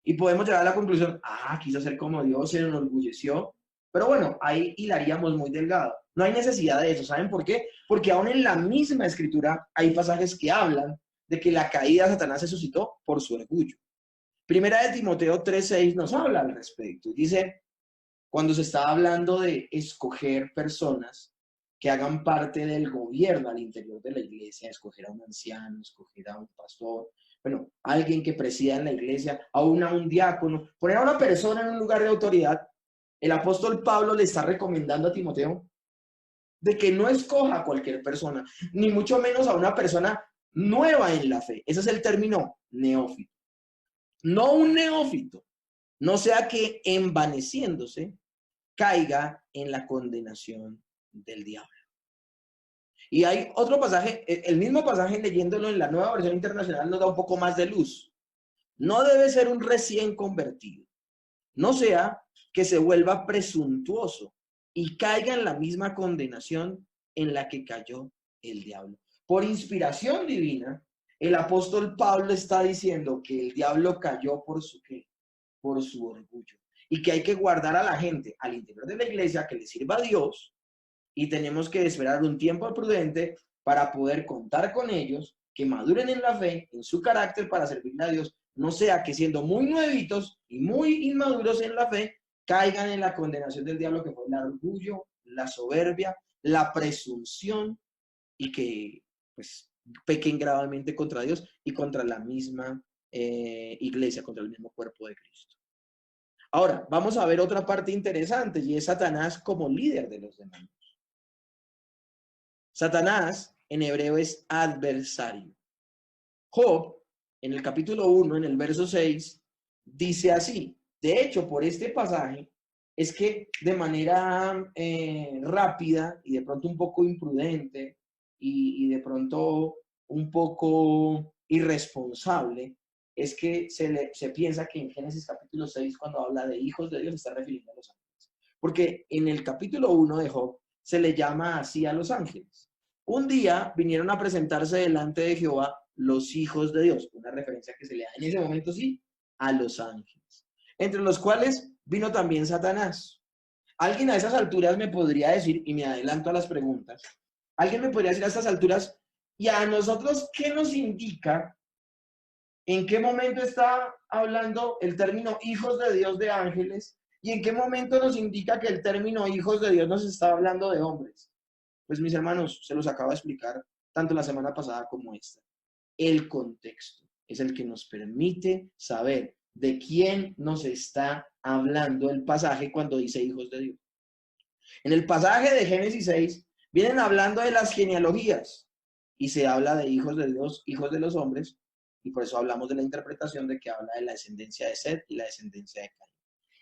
y podemos llegar a la conclusión, quiso ser como Dios, se enorgulleció. Pero bueno, ahí hilaríamos muy delgado. No hay necesidad de eso. ¿Saben por qué? Porque aún en la misma escritura hay pasajes que hablan de que la caída de Satanás se suscitó por su orgullo. Primera de Timoteo 3:6 nos habla al respecto. Dice, cuando se está hablando de escoger personas que hagan parte del gobierno al interior de la iglesia, escoger a un anciano, escoger a un pastor, bueno, alguien que presida en la iglesia, aún a un diácono, poner a una persona en un lugar de autoridad, el apóstol Pablo le está recomendando a Timoteo de que no escoja a cualquier persona, ni mucho menos a una persona nueva en la fe. Ese es el término neófito. No un neófito, no sea que envaneciéndose caiga en la condenación del diablo. Y hay otro pasaje, el mismo pasaje leyéndolo en la Nueva Versión Internacional nos da un poco más de luz. No debe ser un recién convertido, no sea que se vuelva presuntuoso y caiga en la misma condenación en la que cayó el diablo. Por inspiración divina, el apóstol Pablo está diciendo que el diablo cayó por su ¿qué? Por su orgullo. Y que hay que guardar a la gente al interior de la iglesia que le sirva a Dios, y tenemos que esperar un tiempo prudente para poder contar con ellos, que maduren en la fe, en su carácter para servirle a Dios, no sea que siendo muy nuevitos y muy inmaduros en la fe, caigan en la condenación del diablo, que fue el orgullo, la soberbia, la presunción, y que pues pequen gravemente contra Dios y contra la misma iglesia, contra el mismo cuerpo de Cristo. Ahora, vamos a ver otra parte interesante, y es Satanás como líder de los demonios. Satanás en hebreo es adversario. Job, en el capítulo 1, en el verso 6, dice así. De hecho, por este pasaje, es que de manera rápida y de pronto un poco imprudente y de pronto un poco irresponsable, es que se piensa que en Génesis capítulo 6, cuando habla de hijos de Dios, se está refiriendo a los ángeles. Porque en el capítulo 1 de Job se le llama así a los ángeles. Un día vinieron a presentarse delante de Jehová los hijos de Dios, una referencia que se le da en ese momento, sí, a los ángeles, entre los cuales vino también Satanás. Alguien a esas alturas me podría decir, y me adelanto a las preguntas, alguien me podría decir a estas alturas, ¿y a nosotros qué nos indica? ¿En qué momento está hablando el término hijos de Dios de ángeles? ¿Y en qué momento nos indica que el término hijos de Dios nos está hablando de hombres? Pues mis hermanos, se los acabo de explicar tanto la semana pasada como esta. El contexto es el que nos permite saber de quién nos está hablando el pasaje cuando dice hijos de Dios. En el pasaje de Génesis 6 vienen hablando de las genealogías y se habla de hijos de Dios, hijos de los hombres, y por eso hablamos de la interpretación de que habla de la descendencia de Set y la descendencia de Caín.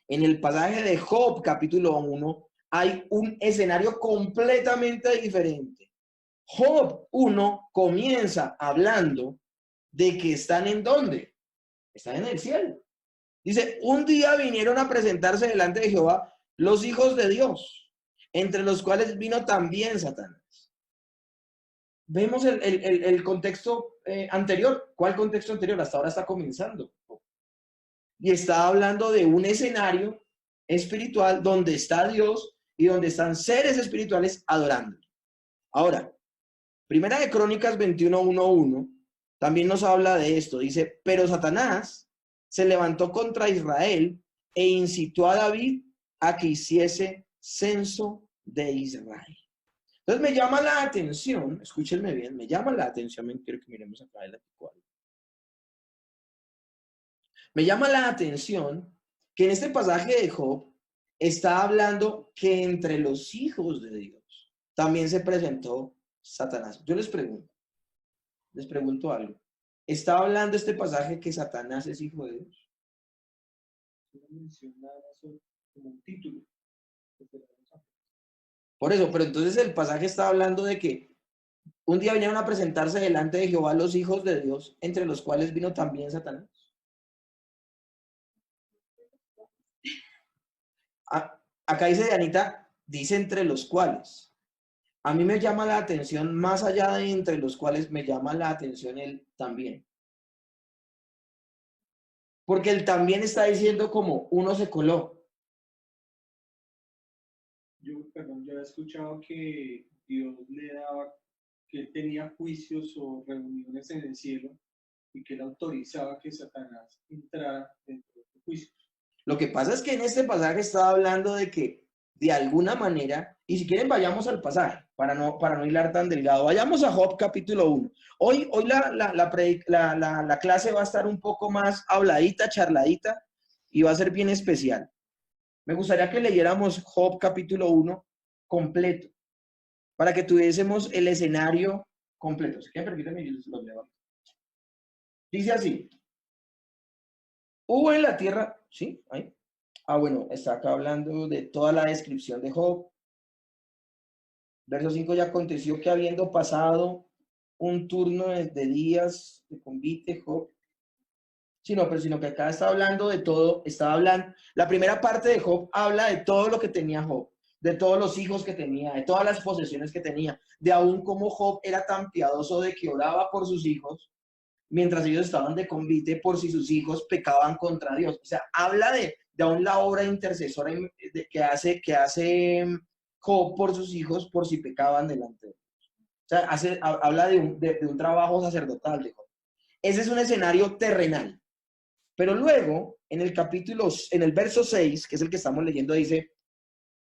En el pasaje de Job, capítulo 1, hay un escenario completamente diferente. Job 1 comienza hablando de que están ¿en dónde? Están en el cielo. Dice, un día vinieron a presentarse delante de Jehová los hijos de Dios, entre los cuales vino también Satanás. Vemos el contexto anterior. ¿Cuál contexto anterior? Hasta ahora está comenzando. Y está hablando de un escenario espiritual donde está Dios y donde están seres espirituales adorando. Ahora, Primera de Crónicas 21:1 también nos habla de esto. Dice, pero Satanás se levantó contra Israel e incitó a David a que hiciese censo de Israel. Entonces me llama la atención, escúchenme bien, me llama la atención, quiero que miremos acá el artículo. Me llama la atención que en este pasaje de Job está hablando que entre los hijos de Dios también se presentó Satanás. Yo les pregunto algo. ¿Está hablando este pasaje que Satanás es hijo de Dios? Solo menciona eso como un título. Por eso, pero entonces el pasaje está hablando de que un día vinieron a presentarse delante de Jehová los hijos de Dios, entre los cuales vino también Satanás. Acá dice Dianita, dice entre los cuales. A mí me llama la atención, más allá de entre los cuales, me llama la atención el también. Porque el también está diciendo como uno se coló. Yo he escuchado que Dios le daba, que él tenía juicios o reuniones en el cielo y que él autorizaba que Satanás entrara dentro de los juicios. Lo que pasa es que en este pasaje está hablando de que, de alguna manera, y si quieren vayamos al pasaje, para no hilar tan delgado, vayamos a Job capítulo 1. Hoy la clase va a estar un poco más habladita, charladita, y va a ser bien especial. Me gustaría que leyéramos Job capítulo 1 completo, para que tuviésemos el escenario completo. Si quieren, permítanme, yo los leo. Dice así. Hubo en la tierra, ¿sí? Ahí. Bueno, está acá hablando de toda la descripción de Job. Verso 5, ya aconteció que habiendo pasado un turno de días de convite, Job, sino que acá está hablando de todo, la primera parte de Job habla de todo lo que tenía Job, de todos los hijos que tenía, de todas las posesiones que tenía, de aún cómo Job era tan piadoso de que oraba por sus hijos, mientras ellos estaban de convite por si sus hijos pecaban contra Dios. O sea, habla de aún la obra intercesora que hace Job por sus hijos por si pecaban delante de Dios. O sea, habla de un trabajo sacerdotal de Job. Ese es un escenario terrenal. Pero luego, en el verso 6, que es el que estamos leyendo, dice,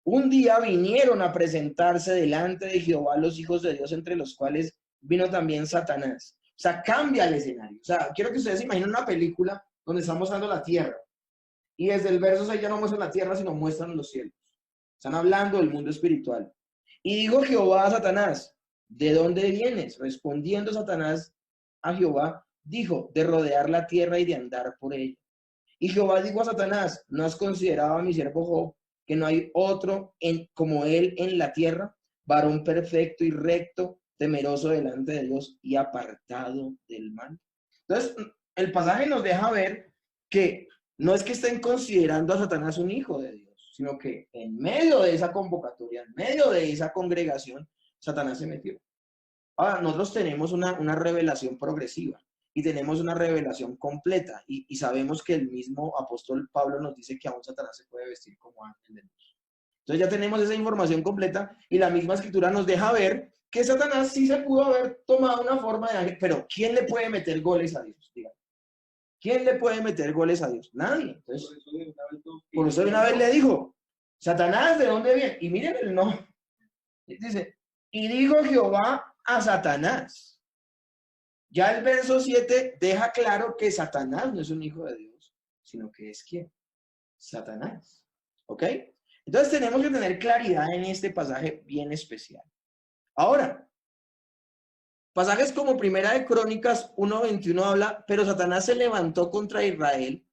un día vinieron a presentarse delante de Jehová los hijos de Dios, entre los cuales vino también Satanás. O sea, cambia el escenario. O sea, quiero que ustedes imaginen una película donde están mostrando la tierra. Y desde el verso 6 ya no muestran la tierra, sino muestran los cielos. Están hablando del mundo espiritual. Y dijo Jehová a Satanás, ¿de dónde vienes? Respondiendo Satanás a Jehová, dijo, de rodear la tierra y de andar por ella. Y Jehová dijo a Satanás, ¿no has considerado a mi siervo Job, que no hay otro como él en la tierra, varón perfecto y recto, temeroso delante de Dios y apartado del mal? Entonces, el pasaje nos deja ver que no es que estén considerando a Satanás un hijo de Dios, sino que en medio de esa convocatoria, en medio de esa congregación, Satanás se metió. Ahora, nosotros tenemos una revelación progresiva y tenemos una revelación completa y sabemos que el mismo apóstol Pablo nos dice que aún Satanás se puede vestir como ángel de luz. Entonces ya tenemos esa información completa y la misma escritura nos deja ver que Satanás sí se pudo haber tomado una forma de ángel, pero ¿quién le puede meter goles a Dios? Dígame. ¿Quién le puede meter goles a Dios? Nadie. Entonces, por eso de una vez le dijo, Satanás, ¿de dónde viene? Y miren el no. Dice, y dijo Jehová a Satanás. Ya el verso 7 deja claro que Satanás no es un hijo de Dios, sino que es ¿quién? Satanás. ¿Ok? Entonces tenemos que tener claridad en este pasaje bien especial. Ahora, pasajes como Primera de Crónicas 1:21 habla, pero Satanás se levantó contra Israel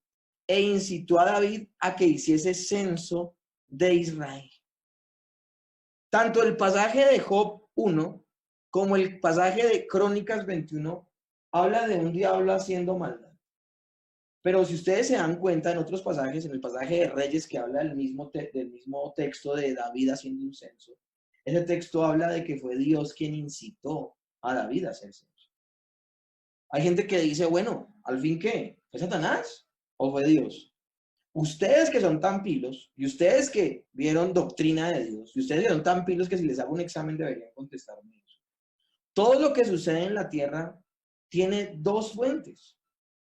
e incitó a David a que hiciese censo de Israel. Tanto el pasaje de Job 1 como el pasaje de Crónicas 21 habla de un diablo haciendo maldad. Pero si ustedes se dan cuenta en otros pasajes, en el pasaje de Reyes que habla del mismo texto de David haciendo un censo, ese texto habla de que fue Dios quien incitó a David a hacer censo. Hay gente que dice, bueno, ¿al fin qué? ¿Fue Satanás o fue Dios? Ustedes que son tan pilos, y ustedes que vieron doctrina de Dios, y ustedes que son tan pilos que si les hago un examen deberían contestarme eso. Todo lo que sucede en la tierra tiene dos fuentes.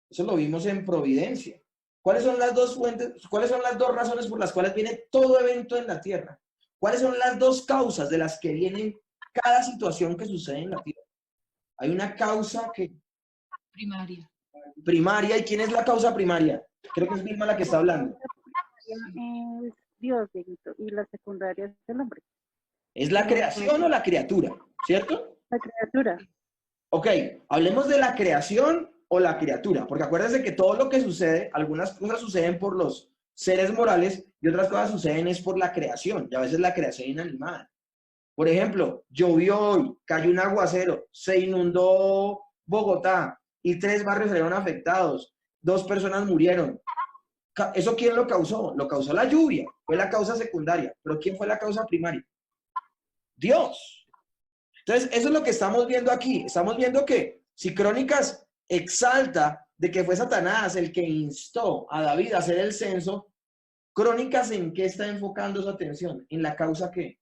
Eso lo vimos en Providencia. ¿Cuáles son las dos fuentes? ¿Cuáles son las dos razones por las cuales viene todo evento en la tierra? ¿Cuáles son las dos causas de las que vienen cada situación que sucede en la tierra. Hay una causa que Primaria. primaria. ¿Y quién es la causa primaria? Creo que es Vilma la que está hablando. Es Dios, Dieguito, y la secundaria es el hombre, ¿Es la creación o la criatura? ¿Cierto? la criatura. Ok, hablemos de la creación o la criatura, porque acuérdense que todo lo que sucede, algunas cosas suceden por los seres morales y otras cosas suceden es por la creación, y a veces la creación inanimada. Por ejemplo, llovió hoy, cayó un aguacero, se inundó Bogotá y 3 barrios salieron afectados, 2 personas murieron. ¿Eso quién lo causó? Lo causó la lluvia, fue la causa secundaria, pero ¿quién fue la causa primaria? Dios. Entonces, eso es lo que estamos viendo aquí. Estamos viendo que si Crónicas exalta de que fue Satanás el que instó a David a hacer el censo, Crónicas ¿en qué está enfocando su atención? ¿En la causa qué?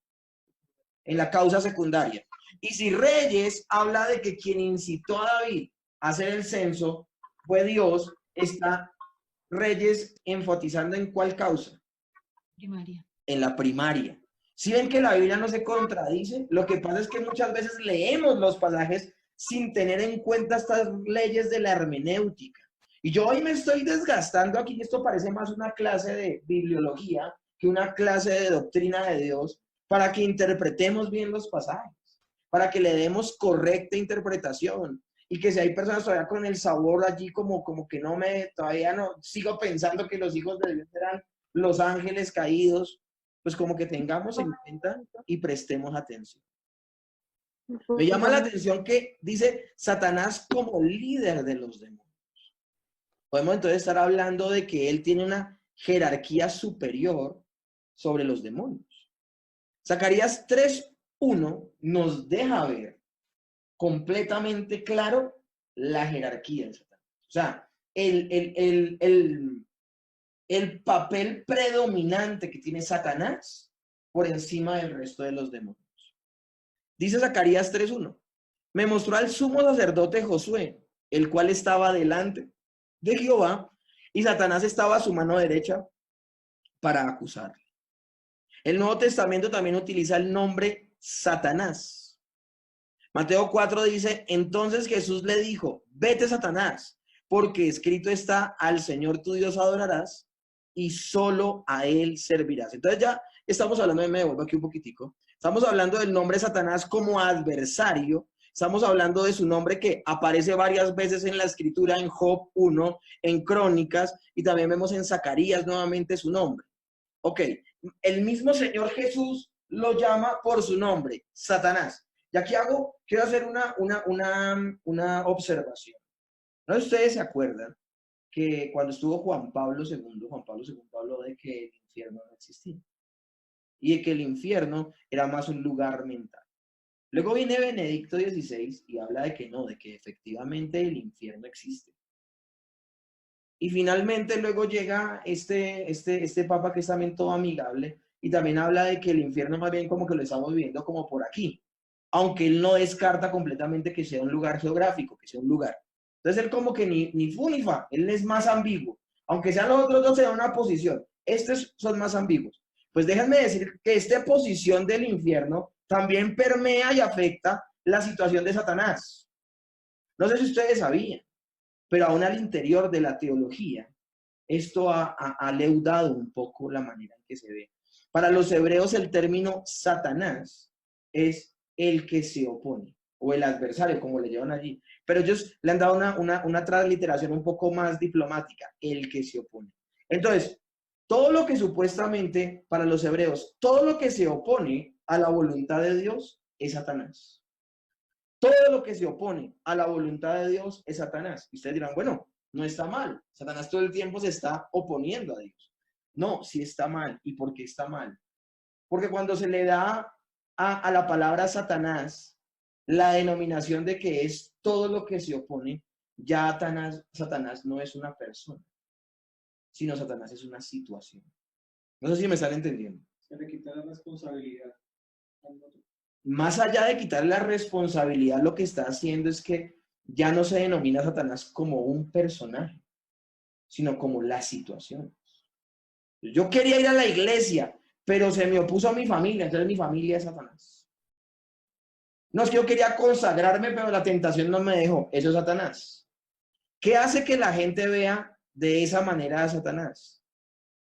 En la causa secundaria. Y si Reyes habla de que quien incitó a David a hacer el censo fue Dios, está Reyes enfatizando en cuál causa. Primaria. En la primaria. Si ven que la Biblia no se contradice, lo que pasa es que muchas veces leemos los pasajes sin tener en cuenta estas leyes de la hermenéutica. Y yo hoy me estoy desgastando aquí, y esto parece más una clase de bibliología que una clase de doctrina de Dios, para que interpretemos bien los pasajes, para que le demos correcta interpretación. Y que si hay personas todavía con el sabor allí como que todavía no, sigo pensando que los hijos de Dios eran los ángeles caídos, pues como que tengamos en cuenta y prestemos atención. Me llama la atención que dice Satanás como líder de los demonios. Podemos entonces estar hablando de que él tiene una jerarquía superior sobre los demonios. Zacarías 3:1 nos deja ver completamente claro la jerarquía de Satanás. O sea, el papel predominante que tiene Satanás por encima del resto de los demonios. Dice Zacarías 3:1, me mostró al sumo sacerdote Josué, el cual estaba delante de Jehová, y Satanás estaba a su mano derecha para acusarle. El Nuevo Testamento también utiliza el nombre Satanás. Mateo 4 dice, entonces Jesús le dijo, vete Satanás, porque escrito está, al Señor tu Dios adorarás y solo a él servirás. Entonces ya estamos hablando, me devuelvo aquí un poquitico, estamos hablando del nombre Satanás como adversario, estamos hablando de su nombre que aparece varias veces en la escritura, en Job 1, en Crónicas, y también vemos en Zacarías nuevamente su nombre. Ok, el mismo Señor Jesús lo llama por su nombre, Satanás. Y aquí quiero hacer una observación. ¿No? Ustedes se acuerdan que cuando estuvo Juan Pablo II habló de que el infierno no existía y de que el infierno era más un lugar mental. Luego viene Benedicto XVI y habla de que no, de que efectivamente el infierno existe. Y finalmente luego llega este papa que es también todo amigable y también habla de que el infierno más bien como que lo estamos viviendo como por aquí, aunque él no descarta completamente que sea un lugar geográfico, que sea un lugar. Entonces él como que ni fu ni fa, él es más ambiguo, aunque sean los otros dos se dan una posición, estos son más ambiguos. Pues déjenme decir que esta posición del infierno también permea y afecta la situación de Satanás. No sé si ustedes sabían, pero aún al interior de la teología, esto ha leudado un poco la manera en que se ve. Para los hebreos el término Satanás es el que se opone, o el adversario, como le llevan allí. Pero ellos le han dado una transliteración un poco más diplomática, el que se opone. Entonces, todo lo que supuestamente, para los hebreos, todo lo que se opone a la voluntad de Dios es Satanás. Todo lo que se opone a la voluntad de Dios es Satanás. Y ustedes dirán, bueno, no está mal. Satanás todo el tiempo se está oponiendo a Dios. No, sí está mal. ¿Y por qué está mal? Porque cuando se le da a la palabra Satanás la denominación de que es todo lo que se opone, ya Satanás no es una persona, sino Satanás es una situación. No sé si me están entendiendo. Se le quita la responsabilidad al otro. Más allá de quitar la responsabilidad, lo que está haciendo es que ya no se denomina a Satanás como un personaje, sino como la situación. Yo quería ir a la iglesia, pero se me opuso a mi familia, entonces mi familia es Satanás. No, es que yo quería consagrarme, pero la tentación no me dejó. Eso es Satanás. ¿Qué hace que la gente vea de esa manera a Satanás?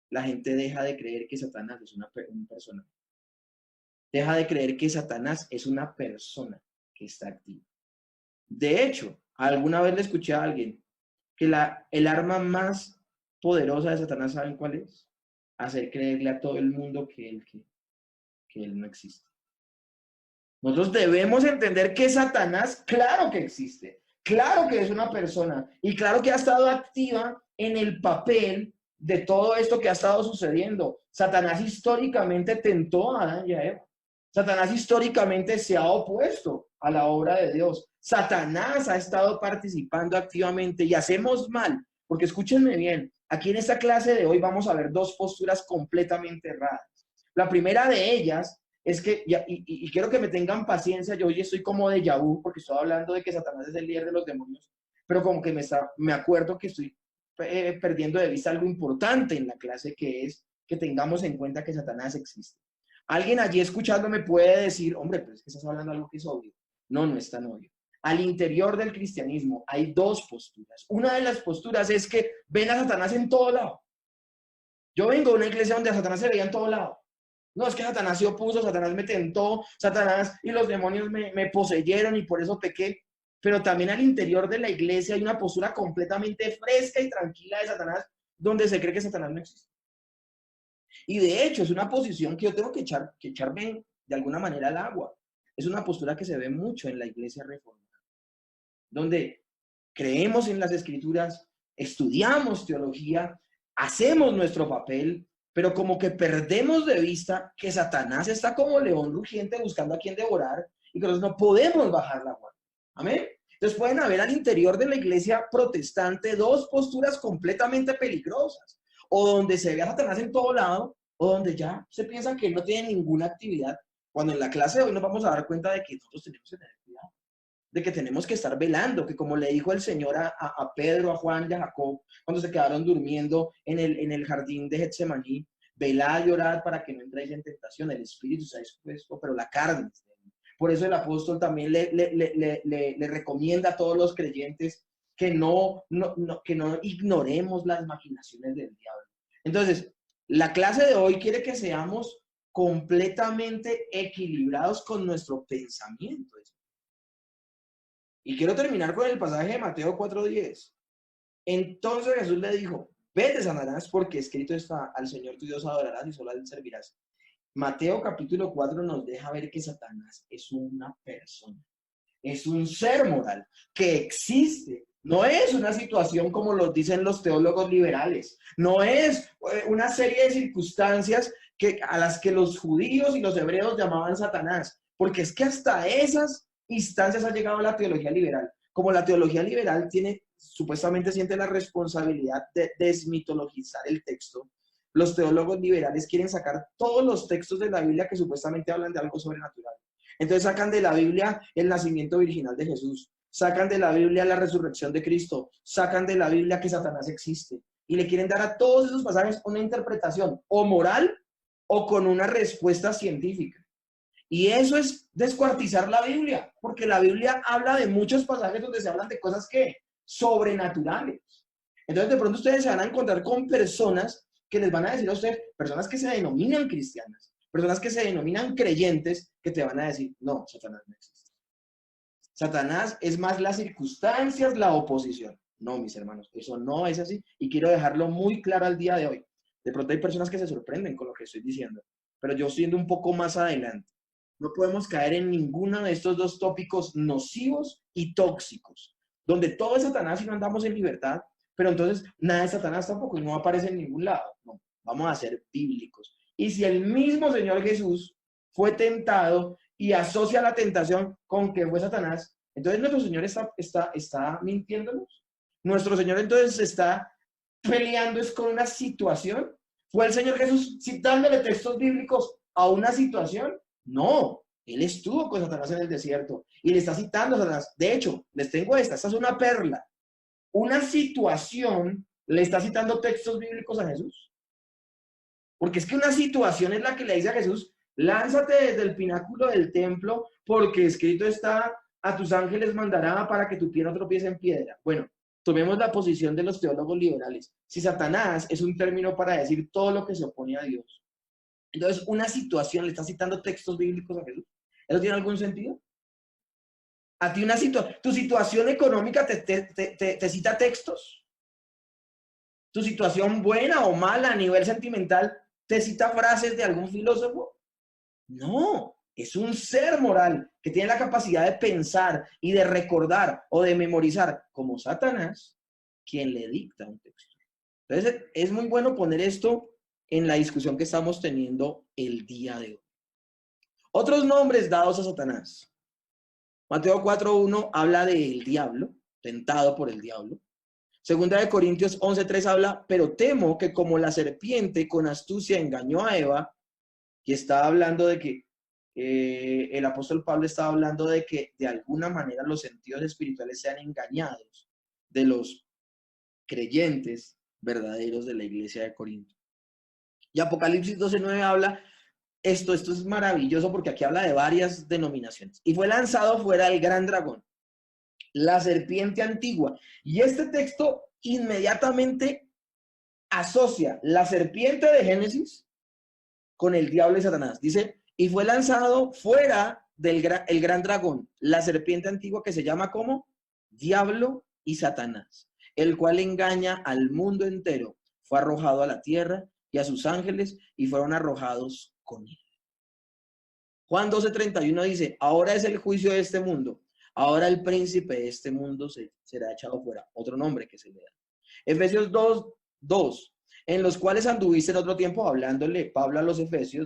La gente deja de creer que Satanás es un personaje. Deja de creer que Satanás es una persona que está activa. De hecho, alguna vez le escuché a alguien que el arma más poderosa de Satanás, ¿saben cuál es? Hacer creerle a todo el mundo que él no existe. Nosotros debemos entender que Satanás, claro que existe, claro que es una persona y claro que ha estado activa en el papel de todo esto que ha estado sucediendo. Satanás históricamente tentó a Adán y a Eva. Satanás históricamente se ha opuesto a la obra de Dios. Satanás ha estado participando activamente y hacemos mal, porque escúchenme bien, aquí en esta clase de hoy vamos a ver dos posturas completamente erradas. La primera de ellas es que, y quiero que me tengan paciencia, yo hoy estoy como déjà vu, porque estoy hablando de que Satanás es el líder de los demonios, pero como que me acuerdo que estoy perdiendo de vista algo importante en la clase, que es que tengamos en cuenta que Satanás existe. Alguien allí escuchándome puede decir, hombre, pero es que estás hablando de algo que es obvio. No, no es tan obvio. Al interior del cristianismo hay dos posturas. Una de las posturas es que ven a Satanás en todo lado. Yo vengo de una iglesia donde a Satanás se veía en todo lado. No, es que Satanás se opuso, Satanás me tentó, Satanás y los demonios me poseyeron y por eso pequé. Pero también al interior de la iglesia hay una postura completamente fresca y tranquila de Satanás, donde se cree que Satanás no existe. Y de hecho es una posición que yo tengo que echarme de alguna manera al agua. Es una postura que se ve mucho en la iglesia reformada, donde creemos en las escrituras, estudiamos teología, hacemos nuestro papel, pero como que perdemos de vista que Satanás está como león rugiente buscando a quien devorar y que nosotros no podemos bajar la guardia. Amén. Entonces pueden haber al interior de la iglesia protestante dos posturas completamente peligrosas, o donde se ve a Satanás en todo lado, o donde ya se piensa que él no tiene ninguna actividad, cuando en la clase de hoy nos vamos a dar cuenta de que nosotros tenemos que tener cuidado, de que tenemos que estar velando, que como le dijo el Señor a Pedro, a Juan y a Jacob, cuando se quedaron durmiendo en el jardín de Getsemaní, velad y orad para que no entréis en tentación, el espíritu se ha dispuesto, pero la carne. Por eso el apóstol también le recomienda a todos los creyentes que no ignoremos las maquinaciones del diablo. Entonces, la clase de hoy quiere que seamos completamente equilibrados con nuestro pensamiento. Y quiero terminar con el pasaje de Mateo 4:10. Entonces Jesús le dijo, vete, Satanás, porque escrito está, al Señor tu Dios adorarás y solo a él servirás. Mateo capítulo 4 nos deja ver que Satanás es una persona, es un ser moral que existe. No es una situación como lo dicen los teólogos liberales, no es una serie de circunstancias a las que los judíos y los hebreos llamaban Satanás, porque es que hasta esas instancias ha llegado la teología liberal. Como la teología liberal supuestamente siente la responsabilidad de desmitologizar el texto, los teólogos liberales quieren sacar todos los textos de la Biblia que supuestamente hablan de algo sobrenatural. Entonces sacan de la Biblia el nacimiento virginal de Jesús, sacan de la Biblia la resurrección de Cristo, sacan de la Biblia que Satanás existe y le quieren dar a todos esos pasajes una interpretación o moral o con una respuesta científica. Y eso es descuartizar la Biblia, porque la Biblia habla de muchos pasajes donde se hablan de cosas que sobrenaturales. Entonces de pronto ustedes se van a encontrar con personas que les van a decir a ustedes, personas que se denominan cristianas, personas que se denominan creyentes, que te van a decir, no, Satanás no existe. Satanás es más las circunstancias, la oposición. No, mis hermanos, eso no es así. Y quiero dejarlo muy claro al día de hoy. De pronto hay personas que se sorprenden con lo que estoy diciendo, pero yo estoy yendo un poco más adelante. No podemos caer en ninguno de estos dos tópicos nocivos y tóxicos, donde todo es Satanás y no andamos en libertad, pero entonces nada de Satanás tampoco y no aparece en ningún lado. No, vamos a ser bíblicos. Y si el mismo Señor Jesús fue tentado y asocia la tentación con que fue Satanás, entonces nuestro Señor está mintiéndonos. Nuestro Señor entonces está peleando es con una situación. ¿Fue el Señor Jesús citándole textos bíblicos a una situación? No, él estuvo con Satanás en el desierto y le está citando a Satanás. De hecho, les tengo esta es una perla. Una situación le está citando textos bíblicos a Jesús. Porque es que una situación es la que le dice a Jesús, Lánzate desde el pináculo del templo, porque escrito está, a tus ángeles mandará para que tu pie no tropiece en piedra. Bueno, tomemos la posición de los teólogos liberales. Si Satanás es un término para decir todo lo que se opone a Dios, entonces una situación, le está citando textos bíblicos a Jesús, ¿eso tiene algún sentido? A ti tu situación económica te cita textos. Tu situación buena o mala a nivel sentimental te cita frases de algún filósofo. No, es un ser moral que tiene la capacidad de pensar y de recordar o de memorizar, como Satanás, quien le dicta un texto. Entonces, es muy bueno poner esto en la discusión que estamos teniendo el día de hoy. Otros nombres dados a Satanás. Mateo 4:1 habla del diablo, tentado por el diablo. Segunda de Corintios 11:3 habla, pero temo que como la serpiente con astucia engañó a Eva, y estaba hablando de que el apóstol Pablo estaba hablando de que de alguna manera los sentidos espirituales sean engañados de los creyentes verdaderos de la iglesia de Corinto. Y Apocalipsis 12:9 habla, esto es maravilloso porque aquí habla de varias denominaciones. Y fue lanzado fuera el gran dragón, la serpiente antigua. Y este texto inmediatamente asocia la serpiente de Génesis con el diablo y Satanás. Dice, y fue lanzado fuera el gran dragón, la serpiente antigua que se llama como Diablo y Satanás, el cual engaña al mundo entero. Fue arrojado a la tierra y a sus ángeles y fueron arrojados con él. Juan 12:31 dice, ahora es el juicio de este mundo. Ahora el príncipe de este mundo será echado fuera. Otro nombre que se le da. Efesios 2:2. En los cuales anduviste en otro tiempo, hablándole Pablo a los efesios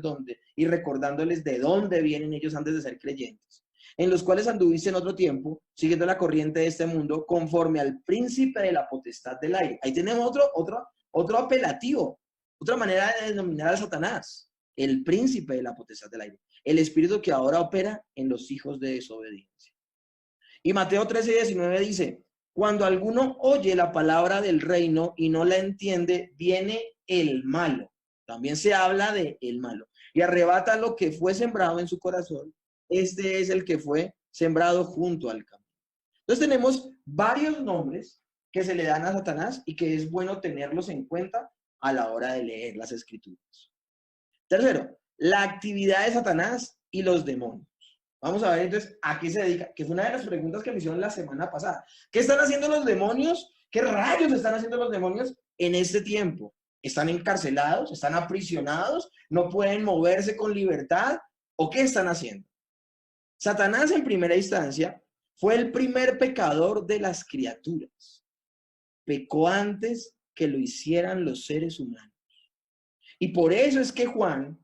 y recordándoles de dónde vienen ellos antes de ser creyentes. En los cuales anduviste en otro tiempo, siguiendo la corriente de este mundo, conforme al príncipe de la potestad del aire. Ahí tenemos otro apelativo, otra manera de denominar a Satanás, el príncipe de la potestad del aire, el espíritu que ahora opera en los hijos de desobediencia. Y Mateo 13:19 dice, cuando alguno oye la palabra del reino y no la entiende, viene el malo. También se habla de el malo. Y arrebata lo que fue sembrado en su corazón. Este es el que fue sembrado junto al camino. Entonces tenemos varios nombres que se le dan a Satanás y que es bueno tenerlos en cuenta a la hora de leer las escrituras. Tercero, la actividad de Satanás y los demonios. Vamos a ver entonces a qué se dedica, que fue una de las preguntas que me hicieron la semana pasada. ¿Qué están haciendo los demonios? ¿Qué rayos están haciendo los demonios en este tiempo? ¿Están encarcelados? ¿Están aprisionados? ¿No pueden moverse con libertad? ¿O qué están haciendo? Satanás en primera instancia fue el primer pecador de las criaturas. Pecó antes que lo hicieran los seres humanos. Y por eso es que Juan,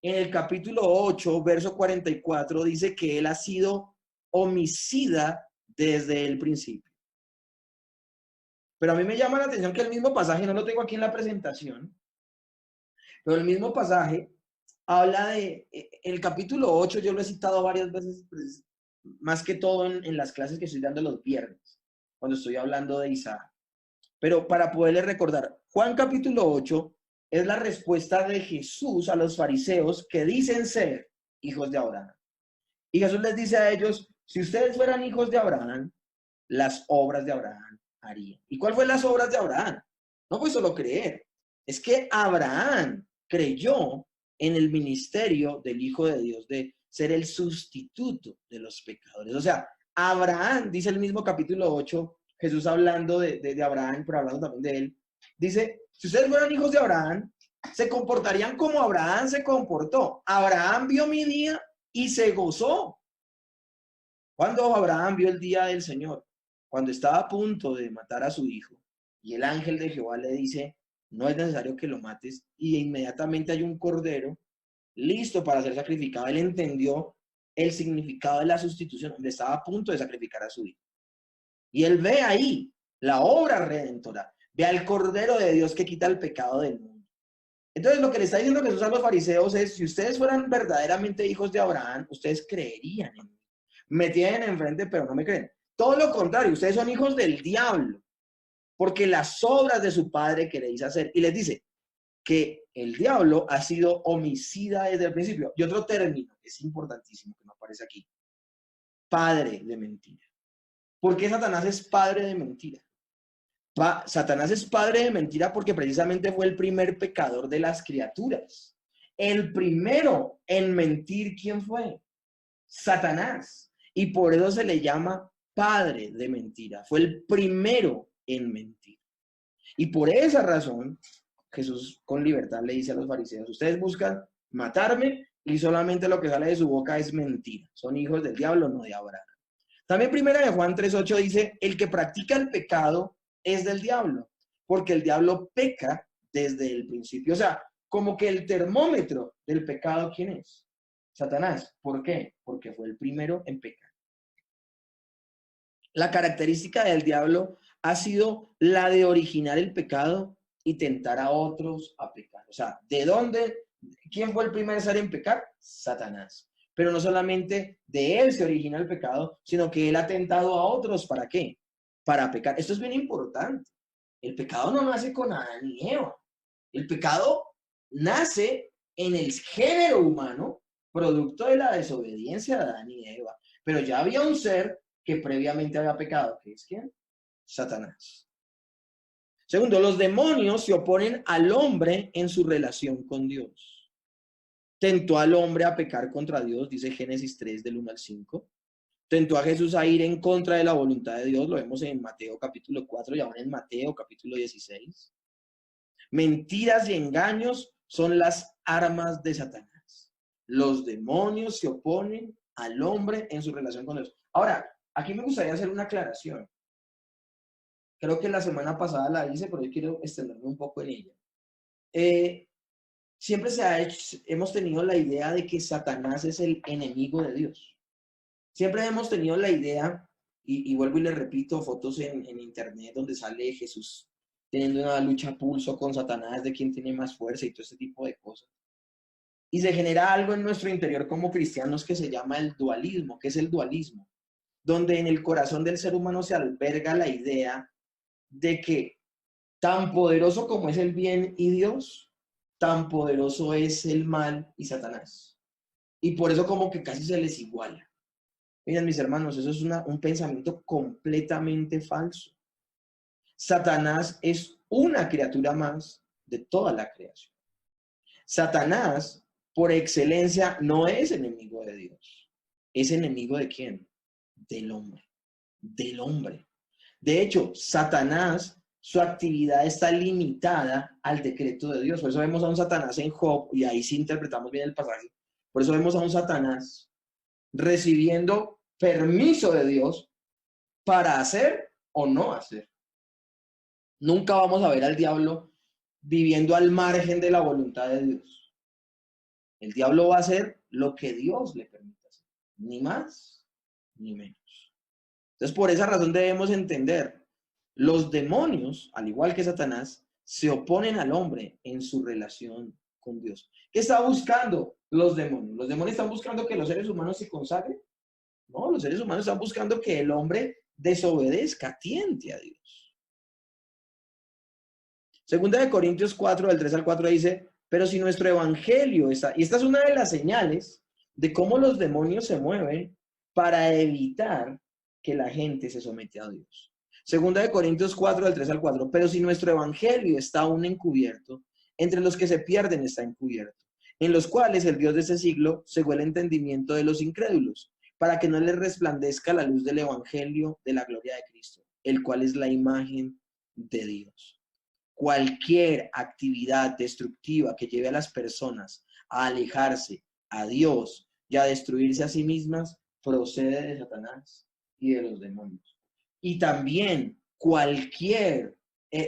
en el capítulo 8, verso 44, dice que él ha sido homicida desde el principio. Pero a mí me llama la atención que el mismo pasaje, no lo tengo aquí en la presentación, pero el mismo pasaje habla de, el capítulo 8, yo lo he citado varias veces, pues, más que todo en las clases que estoy dando los viernes, cuando estoy hablando de Isaac. Pero para poderles recordar, Juan capítulo 8 es la respuesta de Jesús a los fariseos que dicen ser hijos de Abraham. Y Jesús les dice a ellos, si ustedes fueran hijos de Abraham, las obras de Abraham harían. ¿Y cuál fue las obras de Abraham? No fue solo creer. Es que Abraham creyó en el ministerio del Hijo de Dios, de ser el sustituto de los pecadores. O sea, Abraham, dice el mismo capítulo 8, Jesús hablando de Abraham, pero hablando también de él, dice, si ustedes fueran hijos de Abraham, se comportarían como Abraham se comportó. Abraham vio mi día y se gozó. ¿Cuándo Abraham vio el día del Señor? Cuando estaba a punto de matar a su hijo. Y el ángel de Jehová le dice, no es necesario que lo mates. Y inmediatamente hay un cordero listo para ser sacrificado. Él entendió el significado de la sustitución, donde estaba a punto de sacrificar a su hijo. Y él ve ahí la obra redentora. Ve al Cordero de Dios que quita el pecado del mundo. Entonces lo que le está diciendo Jesús a los fariseos es, si ustedes fueran verdaderamente hijos de Abraham, ustedes creerían en mí. Me tienen enfrente, pero no me creen. Todo lo contrario, ustedes son hijos del diablo, porque las obras de su padre queréis hacer. Y les dice que el diablo ha sido homicida desde el principio. Y otro término que es importantísimo, que no aparece aquí, padre de mentira. ¿Por qué Satanás es padre de mentira? Satanás es padre de mentira porque precisamente fue el primer pecador de las criaturas. El primero en mentir, ¿quién fue? Satanás. Y por eso se le llama padre de mentira. Fue el primero en mentir. Y por esa razón, Jesús con libertad le dice a los fariseos, ustedes buscan matarme y solamente lo que sale de su boca es mentira. Son hijos del diablo, no de Abraham. También primera de Juan 3:8 dice, el que practica el pecado es del diablo, porque el diablo peca desde el principio. O sea, como que el termómetro del pecado, ¿quién es? Satanás. ¿Por qué? Porque fue el primero en pecar. La característica del diablo ha sido la de originar el pecado y tentar a otros a pecar. O sea, ¿de dónde? ¿Quién fue el primer ser en pecar? Satanás. Pero no solamente de él se origina el pecado, sino que él ha tentado a otros. ¿Para qué? Para pecar. Esto es bien importante. El pecado no nace con Adán y Eva. El pecado nace en el género humano, producto de la desobediencia de Adán y Eva. Pero ya había un ser que previamente había pecado, que es ¿quién? Satanás. Segundo, los demonios se oponen al hombre en su relación con Dios. Tentó al hombre a pecar contra Dios, dice Génesis 3, del 1 al 5. Tentó a Jesús a ir en contra de la voluntad de Dios, lo vemos en Mateo capítulo 4 y ahora en Mateo capítulo 16. Mentiras y engaños son las armas de Satanás. Los demonios se oponen al hombre en su relación con Dios. Ahora, aquí me gustaría hacer una aclaración. Creo que la semana pasada la hice, pero yo quiero extenderme un poco en ella. Siempre hemos tenido la idea de que Satanás es el enemigo de Dios. Siempre hemos tenido la idea, y vuelvo y le repito, fotos en internet donde sale Jesús teniendo una lucha a pulso con Satanás de quién tiene más fuerza y todo ese tipo de cosas. Y se genera algo en nuestro interior como cristianos que se llama el dualismo. ¿Qué es el dualismo? Donde en el corazón del ser humano se alberga la idea de que tan poderoso como es el bien y Dios, tan poderoso es el mal y Satanás. Y por eso como que casi se les iguala. Miren, mis hermanos, eso es un pensamiento completamente falso. Satanás es una criatura más de toda la creación. Satanás, por excelencia, no es enemigo de Dios. ¿Es enemigo de quién? Del hombre. Del hombre. De hecho, Satanás, su actividad está limitada al decreto de Dios. Por eso vemos a un Satanás en Job, y ahí sí interpretamos bien el pasaje. Por eso vemos a un Satanás recibiendo permiso de Dios para hacer o no hacer. Nunca vamos a ver al diablo viviendo al margen de la voluntad de Dios. El diablo va a hacer lo que Dios le permita hacer, ni más ni menos. Entonces, por esa razón debemos entender, los demonios, al igual que Satanás, se oponen al hombre en su relación con Dios. ¿Qué está buscando los demonios? ¿Los demonios están buscando que los seres humanos se consagren? No, los seres humanos están buscando que el hombre desobedezca, tiente a Dios. Segunda de Corintios 4, del 3 al 4 dice, pero si nuestro evangelio está, y esta es una de las señales de cómo los demonios se mueven para evitar que la gente se somete a Dios. Segunda de Corintios 4, del 3 al 4, pero si nuestro evangelio está aún encubierto, entre los que se pierden está encubierto, en los cuales el Dios de este siglo cegó el entendimiento de los incrédulos, para que no les resplandezca la luz del evangelio de la gloria de Cristo, el cual es la imagen de Dios. Cualquier actividad destructiva que lleve a las personas a alejarse a Dios y a destruirse a sí mismas procede de Satanás y de los demonios. Y también cualquier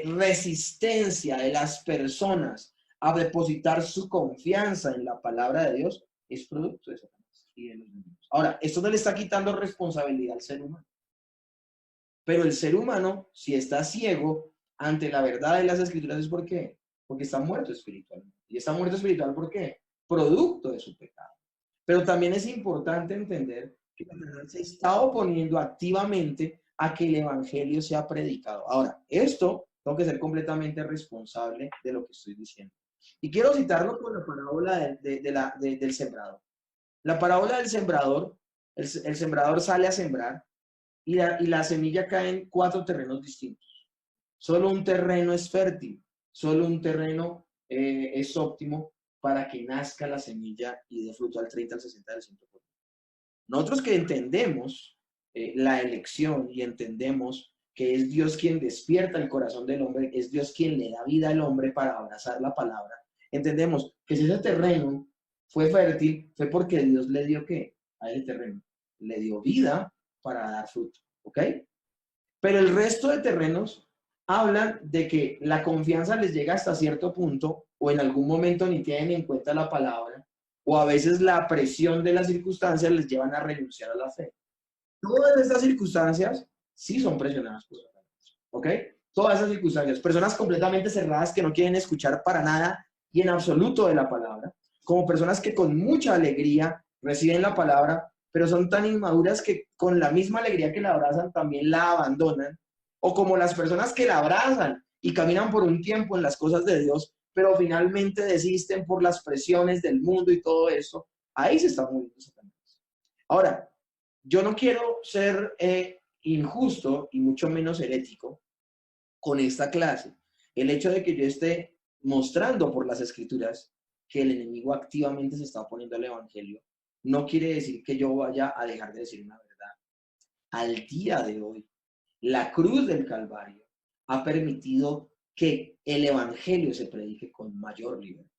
resistencia de las personas a depositar su confianza en la palabra de Dios es producto de Satanás y de los demonios. Ahora, esto no le está quitando responsabilidad al ser humano. Pero el ser humano, si está ciego ante la verdad de las Escrituras, ¿es por qué? Porque está muerto espiritualmente. ¿Y está muerto espiritual por qué? Producto de su pecado. Pero también es importante entender que Satanás se está oponiendo activamente a que el evangelio sea predicado. Ahora, esto tengo que ser completamente responsable de lo que estoy diciendo. Y quiero citarlo con la parábola del sembrador. La parábola del sembrador, el sembrador sale a sembrar y la semilla cae en 4 terrenos distintos. Solo un terreno es fértil, solo un terreno es óptimo para que nazca la semilla y dé fruto al 30, al 60, al 100%. Nosotros que entendemos la elección y entendemos que es Dios quien despierta el corazón del hombre, es Dios quien le da vida al hombre para abrazar la palabra, entendemos que si ese terreno fue fértil, fue porque Dios le dio ¿qué? A ese terreno. Le dio vida para dar fruto, ¿ok? Pero el resto de terrenos hablan de que la confianza les llega hasta cierto punto o en algún momento ni tienen en cuenta la palabra o a veces la presión de las circunstancias les llevan a renunciar a la fe. Todas estas circunstancias sí son presionadas por Satanás, ¿ok? Todas esas circunstancias. Personas completamente cerradas que no quieren escuchar para nada y en absoluto de la palabra, como personas que con mucha alegría reciben la palabra, pero son tan inmaduras que con la misma alegría que la abrazan también la abandonan, o como las personas que la abrazan y caminan por un tiempo en las cosas de Dios, pero finalmente desisten por las presiones del mundo y todo eso. Ahí se está moviendo Satanás. Ahora, yo no quiero ser injusto y mucho menos herético con esta clase. El hecho de que yo esté mostrando por las escrituras que el enemigo activamente se está oponiendo al evangelio, no quiere decir que yo vaya a dejar de decir una verdad. Al día de hoy, la cruz del Calvario ha permitido que el evangelio se predique con mayor libertad.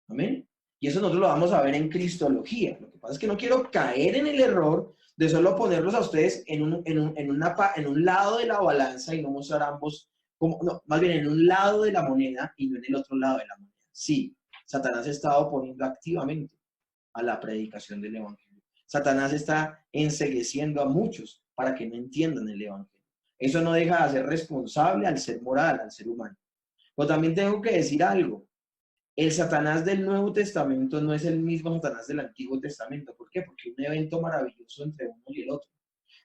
¿Amén? Y eso nosotros lo vamos a ver en Cristología. Lo que pasa es que no quiero caer en el error de solo ponerlos a ustedes en un lado de la balanza y no mostrar ambos, no, más bien en un lado de la moneda y no en el otro lado de la moneda. Sí, Satanás se está oponiendo activamente a la predicación del evangelio. Satanás está encegueciendo a muchos para que no entiendan el evangelio. Eso no deja de ser responsable al ser moral, al ser humano. Pero también tengo que decir algo. El Satanás del Nuevo Testamento no es el mismo Satanás del Antiguo Testamento. ¿Por qué? Porque un evento maravilloso entre uno y el otro.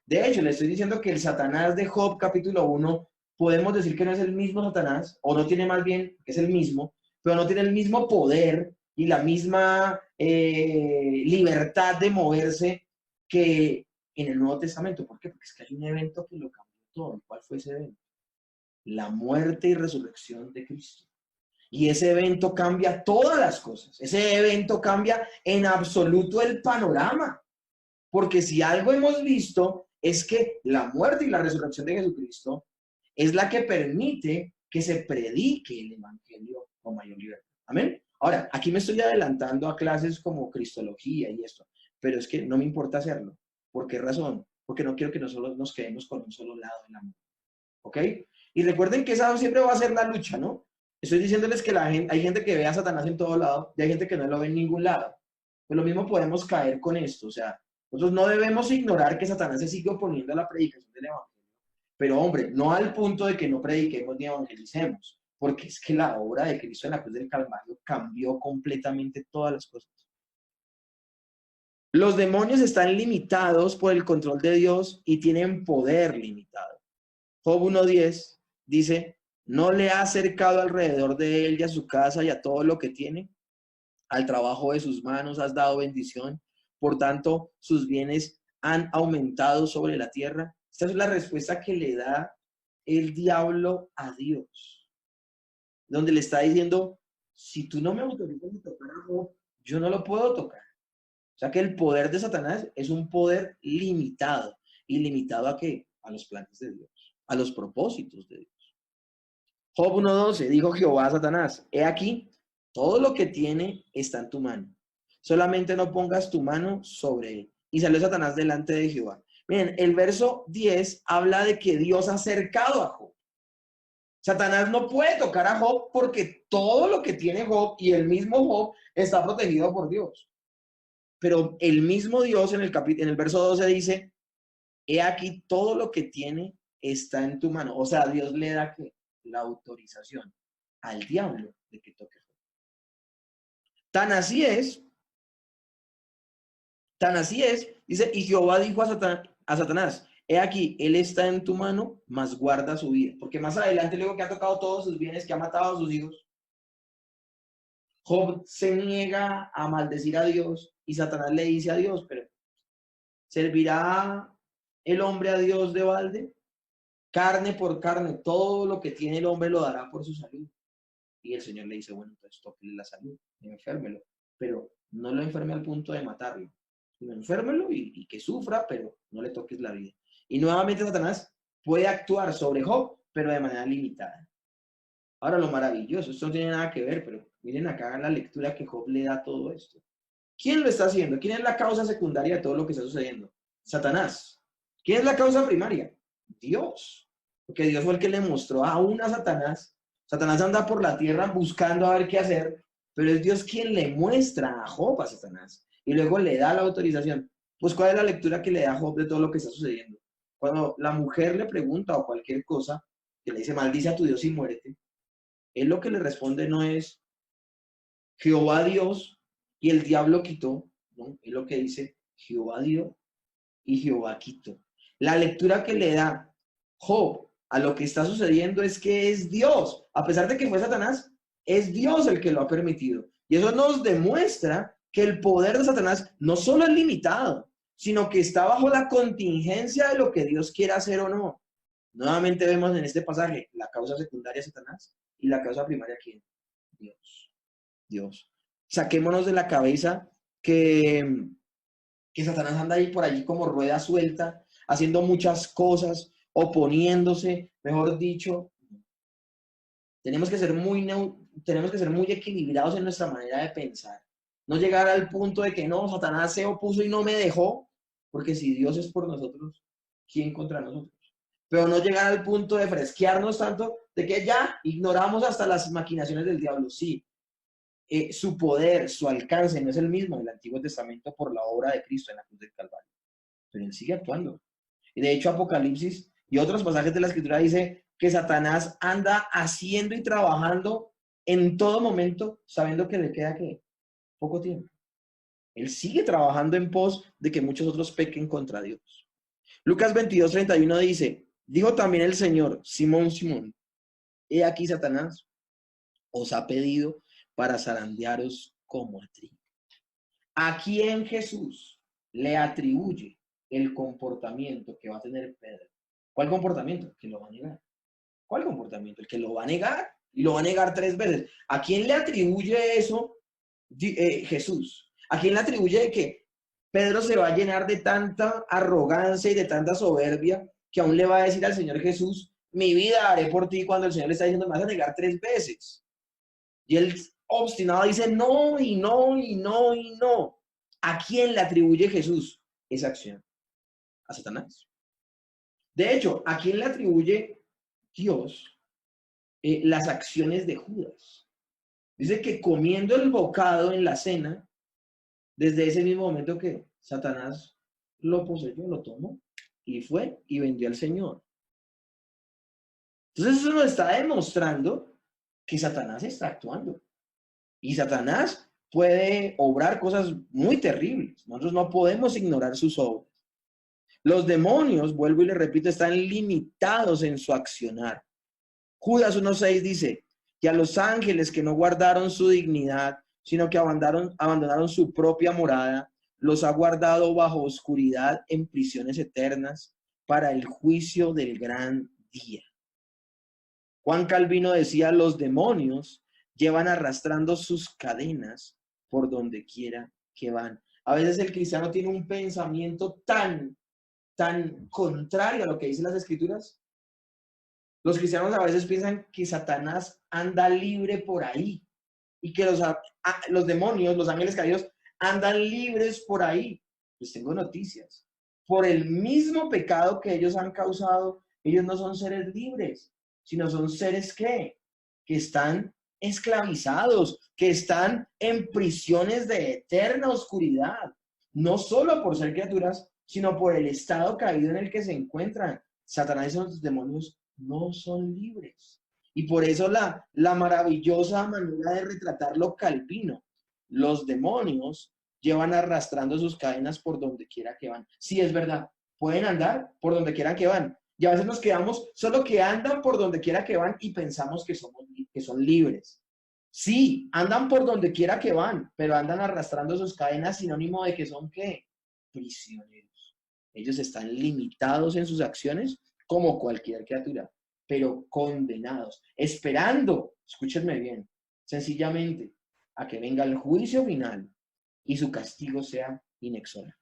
De hecho, le estoy diciendo que el Satanás de Job, capítulo 1, podemos decir que no es el mismo Satanás, o no tiene más bien, que es el mismo, pero no tiene el mismo poder y la misma libertad de moverse que en el Nuevo Testamento. ¿Por qué? Porque es que hay un evento que lo cambió todo. ¿Cuál fue ese evento? La muerte y resurrección de Cristo. Y ese evento cambia todas las cosas. Ese evento cambia en absoluto el panorama. Porque si algo hemos visto es que la muerte y la resurrección de Jesucristo es la que permite que se predique el evangelio con mayor libertad. ¿Amén? Ahora, aquí me estoy adelantando a clases como Cristología y esto, pero es que no me importa hacerlo. ¿Por qué razón? Porque no quiero que nosotros nos quedemos con un solo lado del amor. ¿Ok? Y recuerden que esa siempre va a ser la lucha, ¿no? Estoy diciéndoles que hay gente que ve a Satanás en todo lado y hay gente que no lo ve en ningún lado. Pues lo mismo podemos caer con esto. O sea, nosotros no debemos ignorar que Satanás se sigue oponiendo a la predicación del evangelio. Pero hombre, no al punto de que no prediquemos ni evangelicemos, porque es que la obra de Cristo en la cruz del Calvario cambió completamente todas las cosas. Los demonios están limitados por el control de Dios y tienen poder limitado. Job 1:10 dice: ¿no le ha acercado alrededor de él y a su casa y a todo lo que tiene? Al trabajo de sus manos has dado bendición, por tanto sus bienes han aumentado sobre la tierra. Esta es la respuesta que le da el diablo a Dios, donde le está diciendo: si tú no me autorizas a tocar a Job, yo no lo puedo tocar. O sea que el poder de Satanás es un poder limitado. ¿Y limitado a qué? A los planes de Dios, a los propósitos de Dios. Job 1:12, dijo Jehová a Satanás: he aquí, todo lo que tiene está en tu mano. Solamente no pongas tu mano sobre él. Y salió Satanás delante de Jehová. Miren, el verso 10 habla de que Dios ha cercado a Job. Satanás no puede tocar a Job porque todo lo que tiene Job y el mismo Job está protegido por Dios. Pero el mismo Dios en el verso 12 dice: he aquí, todo lo que tiene está en tu mano. O sea, Dios le da que la autorización al diablo de que toque. Tan así es, dice, y Jehová dijo a Satanás: he aquí, él está en tu mano, mas guarda su vida. Porque más adelante, luego que ha tocado todos sus bienes, que ha matado a sus hijos, Job se niega a maldecir a Dios y Satanás le dice a Dios, pero ¿servirá el hombre a Dios de balde? Carne por carne, todo lo que tiene el hombre lo dará por su salud. Y el Señor le dice, bueno, entonces tóquele la salud, enférmelo, pero no lo enferme al punto de matarlo, sino enférmelo y que sufra, pero no le toques la vida. Y nuevamente Satanás puede actuar sobre Job, pero de manera limitada. Ahora lo maravilloso, esto no tiene nada que ver, pero miren acá la lectura que Job le da a todo esto. ¿Quién lo está haciendo? ¿Quién es la causa secundaria de todo lo que está sucediendo? Satanás. ¿Quién es la causa primaria? Dios. Porque Dios fue el que le mostró aún a Satanás. Satanás anda por la tierra buscando a ver qué hacer, pero es Dios quien le muestra a Job a Satanás. Y luego le da la autorización. Pues, ¿cuál es la lectura que le da a Job de todo lo que está sucediendo? Cuando la mujer le pregunta o cualquier cosa, que le dice, maldice a tu Dios y muérete, él lo que le responde no es Jehová Dios y el diablo quitó, ¿no? Es lo que dice Jehová dio y Jehová quitó. La lectura que le da Job a lo que está sucediendo es que es Dios, a pesar de que fue Satanás, es Dios el que lo ha permitido. Y eso nos demuestra que el poder de Satanás no solo es limitado, sino que está bajo la contingencia de lo que Dios quiera hacer o no. Nuevamente vemos en este pasaje la causa secundaria Satanás y la causa primaria ¿quién? Dios. Dios. Saquémonos de la cabeza que Satanás anda ahí por allí como rueda suelta, haciendo muchas cosas, oponiéndose, mejor dicho. Tenemos que ser muy equilibrados en nuestra manera de pensar. No llegar al punto de que no, Satanás se opuso y no me dejó, porque si Dios es por nosotros, ¿quién contra nosotros? Pero no llegar al punto de fresquearnos tanto de que ya ignoramos hasta las maquinaciones del diablo. Sí, su poder, su alcance no es el mismo del Antiguo Testamento por la obra de Cristo en la cruz del Calvario, pero él sigue actuando. Y de hecho Apocalipsis y otros pasajes de la Escritura dice que Satanás anda haciendo y trabajando en todo momento, sabiendo que le queda ¿qué? Poco tiempo. Él sigue trabajando en pos de que muchos otros pequen contra Dios. Lucas 22:31 dice, dijo también el Señor, Simón, Simón, he aquí Satanás os ha pedido para zarandearos como a trigo. ¿A quién Jesús le atribuye el comportamiento que va a tener Pedro? ¿Cuál comportamiento? Que lo va a negar. ¿Cuál comportamiento? El que lo va a negar y lo va a negar 3 veces. ¿A quién le atribuye eso Jesús? ¿A quién le atribuye que Pedro se va a llenar de tanta arrogancia y de tanta soberbia que aún le va a decir al Señor Jesús, mi vida haré por ti, cuando el Señor le está diciendo, me vas a negar 3 veces? Y él obstinado dice, no, y no, y no, y no. ¿A quién le atribuye Jesús esa acción? A Satanás. De hecho, ¿a quién le atribuye Dios las acciones de Judas? Dice que comiendo el bocado en la cena, desde ese mismo momento que Satanás lo poseyó, lo tomó y fue y vendió al Señor. Entonces eso nos está demostrando que Satanás está actuando. Y Satanás puede obrar cosas muy terribles. Nosotros no podemos ignorar sus obras. Los demonios, vuelvo y le repito, están limitados en su accionar. Judas 1:6 dice que a los ángeles que no guardaron su dignidad, sino que abandonaron su propia morada, los ha guardado bajo oscuridad en prisiones eternas para el juicio del gran día. Juan Calvino decía, los demonios llevan arrastrando sus cadenas por donde quiera que van. A veces el cristiano tiene un pensamiento tan contrario a lo que dicen las Escrituras. Los cristianos a veces piensan que Satanás anda libre por ahí y que los demonios, los ángeles caídos, andan libres por ahí. Les tengo noticias. Por el mismo pecado que ellos han causado, ellos no son seres libres, sino son seres que están esclavizados, que están en prisiones de eterna oscuridad, no solo por ser criaturas, sino por el estado caído en el que se encuentran. Satanás y los demonios no son libres. Y por eso la maravillosa manera de retratarlo Calvino, los demonios llevan arrastrando sus cadenas por donde quiera que van. Sí, es verdad, pueden andar por donde quieran que van. Y a veces nos quedamos solo que andan por donde quiera que van y pensamos que son libres. Sí, andan por donde quiera que van, pero andan arrastrando sus cadenas, sinónimo de que son, ¿qué? Prisioneros. Ellos están limitados en sus acciones como cualquier criatura, pero condenados, esperando, escúchenme bien, sencillamente, a que venga el juicio final y su castigo sea inexorable.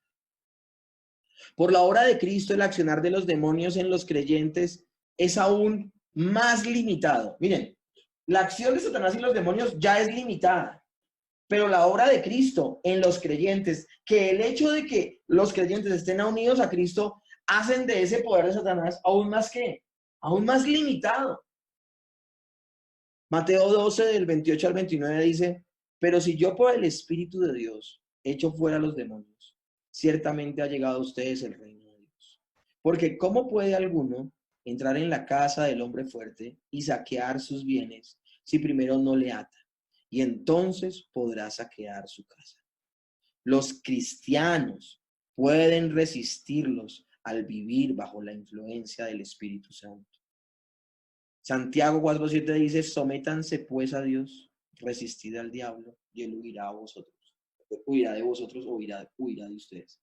Por la obra de Cristo, el accionar de los demonios en los creyentes es aún más limitado. Miren, la acción de Satanás y los demonios ya es limitada, pero la obra de Cristo en los creyentes, que el hecho de que los creyentes estén unidos a Cristo, hacen de ese poder de Satanás aún más que, aún más limitado. Mateo 12, del 28 al 29 dice, pero si yo por el Espíritu de Dios echo fuera a los demonios, ciertamente ha llegado a ustedes el reino de Dios. Porque ¿cómo puede alguno entrar en la casa del hombre fuerte y saquear sus bienes si primero no le ata? Y entonces podrá saquear su casa. Los cristianos pueden resistirlos al vivir bajo la influencia del Espíritu Santo. Santiago 4:7 dice, sométanse pues a Dios, resistid al diablo y él huirá a vosotros. Huirá de vosotros o huirá de ustedes.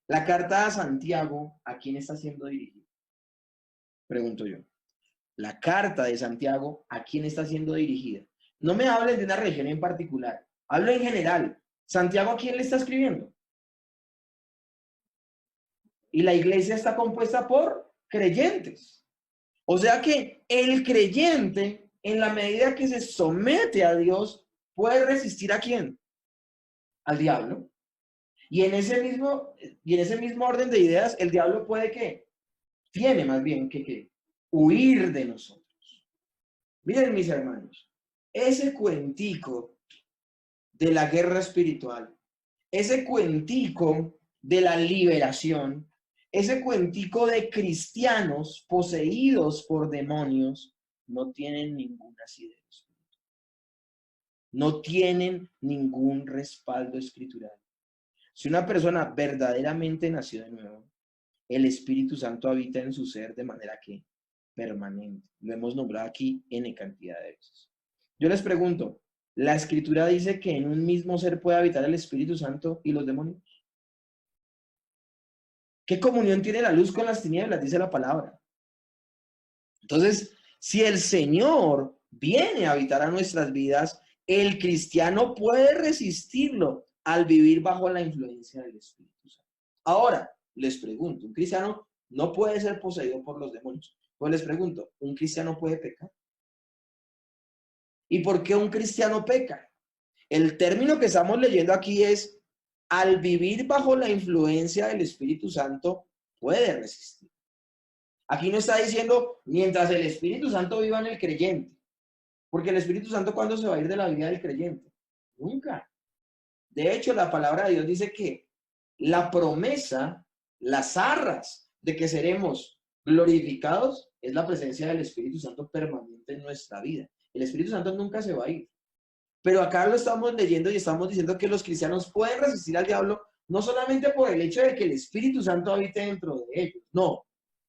La carta a Santiago, ¿a quién está siendo dirigida? Pregunto yo. La carta de Santiago, ¿a quién está siendo dirigida? No me hablen de una región en particular, hablo en general. ¿Santiago a quién le está escribiendo? Y la iglesia está compuesta por creyentes. O sea que el creyente, en la medida que se somete a Dios, puede resistir ¿a quién? Al diablo. Y en ese mismo orden de ideas, el diablo puede que, tiene más bien que huir de nosotros. Miren, mis hermanos, ese cuentico de la guerra espiritual, ese cuentico de la liberación, ese cuentico de cristianos poseídos por demonios, no tienen ningún asidero espiritual. No tienen ningún respaldo escritural. Si una persona verdaderamente nació de nuevo, el Espíritu Santo habita en su ser de manera que permanente. Lo hemos nombrado aquí N cantidad de veces. Yo les pregunto, ¿la Escritura dice que en un mismo ser puede habitar el Espíritu Santo y los demonios? ¿Qué comunión tiene la luz con las tinieblas? Dice la palabra. Entonces, si el Señor viene a habitar a nuestras vidas, el cristiano puede resistirlo al vivir bajo la influencia del Espíritu Santo. Ahora, les pregunto, ¿un cristiano no puede ser poseído por los demonios? Pues les pregunto, ¿un cristiano puede pecar? ¿Y por qué un cristiano peca? El término que estamos leyendo aquí es, al vivir bajo la influencia del Espíritu Santo, puede resistir. Aquí no está diciendo, mientras el Espíritu Santo viva en el creyente. Porque el Espíritu Santo, ¿cuándo se va a ir de la vida del creyente? Nunca. De hecho, la palabra de Dios dice que la promesa, las arras de que seremos glorificados, es la presencia del Espíritu Santo permanente en nuestra vida. El Espíritu Santo nunca se va a ir. Pero acá lo estamos leyendo y estamos diciendo que los cristianos pueden resistir al diablo no solamente por el hecho de que el Espíritu Santo habite dentro de ellos, no.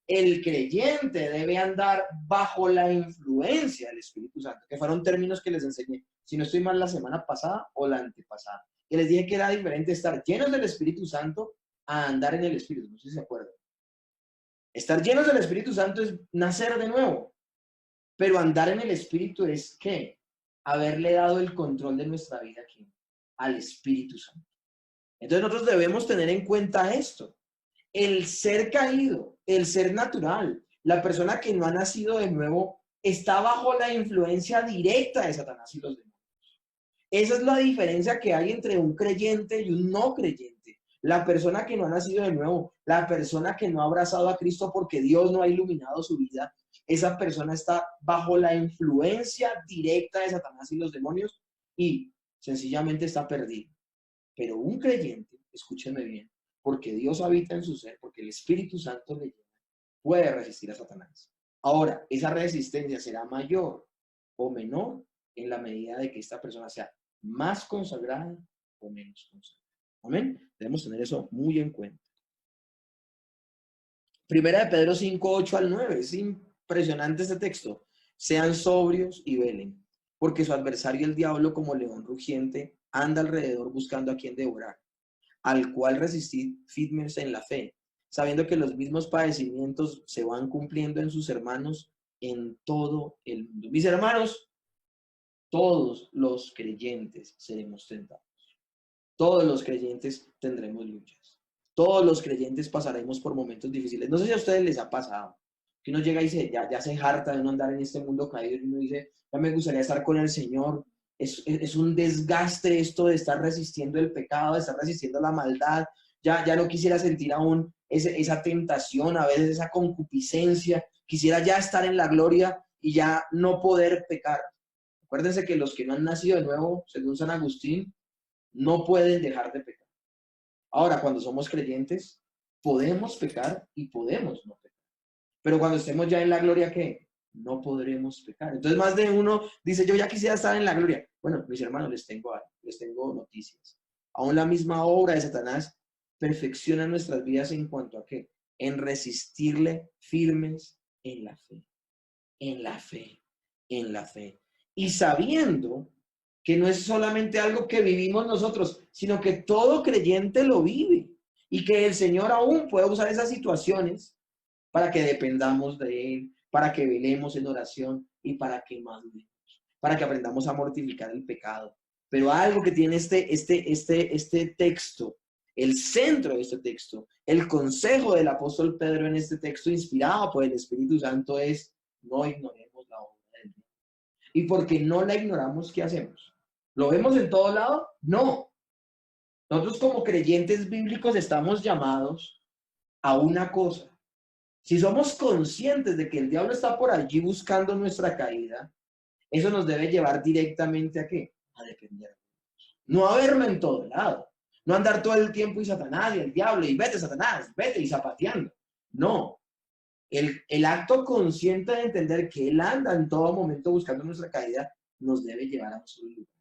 El creyente debe andar bajo la influencia del Espíritu Santo, que fueron términos que les enseñé, si no estoy mal, la semana pasada o la antepasada. Que les dije que era diferente estar llenos del Espíritu Santo a andar en el Espíritu, no sé si se acuerdan. Estar llenos del Espíritu Santo es nacer de nuevo, pero andar en el Espíritu es ¿qué? Haberle dado el control de nuestra vida aquí, al Espíritu Santo. Entonces nosotros debemos tener en cuenta esto. El ser caído, el ser natural, la persona que no ha nacido de nuevo, está bajo la influencia directa de Satanás y los demonios. Esa es la diferencia que hay entre un creyente y un no creyente. La persona que no ha nacido de nuevo, la persona que no ha abrazado a Cristo porque Dios no ha iluminado su vida, esa persona está bajo la influencia directa de Satanás y los demonios y sencillamente está perdido. Pero un creyente, escúchenme bien, porque Dios habita en su ser, porque el Espíritu Santo le llena, puede resistir a Satanás. Ahora, esa resistencia será mayor o menor en la medida de que esta persona sea más consagrada o menos consagrada. Amén. Debemos tener eso muy en cuenta. Primera de Pedro 5, 8 al 9. Es impresionante este texto. Sean sobrios y velen. porque su adversario el diablo, como león rugiente, anda alrededor buscando a quien devorar, al cual resistid firmes en la fe, sabiendo que los mismos padecimientos se van cumpliendo en sus hermanos en todo el mundo. Mis hermanos, todos los creyentes seremos tentados. Todos los creyentes tendremos luchas. Todos los creyentes pasaremos por momentos difíciles. No sé si a ustedes les ha pasado, que uno llega y ya se harta de no andar en este mundo caído y uno dice, ya me gustaría estar con el Señor. Es un desgaste esto de estar resistiendo el pecado, de estar resistiendo la maldad. Ya no quisiera sentir aún esa tentación, a veces esa concupiscencia. Quisiera ya estar en la gloria y ya no poder pecar. Acuérdense que los que no han nacido de nuevo, según San Agustín, no pueden dejar de pecar. Ahora, cuando somos creyentes, podemos pecar y podemos no pecar. Pero cuando estemos ya en la gloria, ¿qué? No podremos pecar. Entonces, más de uno dice, yo ya quisiera estar en la gloria. Bueno, mis hermanos, les tengo noticias. Aún la misma obra de Satanás perfecciona nuestras vidas en cuanto a ¿qué? En resistirle firmes en la fe. En la fe. En la fe. Y sabiendo que no es solamente algo que vivimos nosotros, sino que todo creyente lo vive y que el Señor aún puede usar esas situaciones para que dependamos de Él, para que velemos en oración y para que maduremos, para que aprendamos a mortificar el pecado. Pero algo que tiene este texto, el centro de este texto, el consejo del apóstol Pedro en este texto inspirado por el Espíritu Santo es: no ignoremos la obra de Dios. Y porque no la ignoramos, ¿qué hacemos? ¿Lo vemos en todo lado? No. Nosotros como creyentes bíblicos estamos llamados a una cosa. Si somos conscientes de que el diablo está por allí buscando nuestra caída, eso nos debe llevar directamente ¿a qué? A depender. No a verlo en todo lado. No andar todo el tiempo y Satanás y el diablo y vete Satanás, vete y zapateando. No. El acto consciente de entender que él anda en todo momento buscando nuestra caída nos debe llevar a un solo lugar,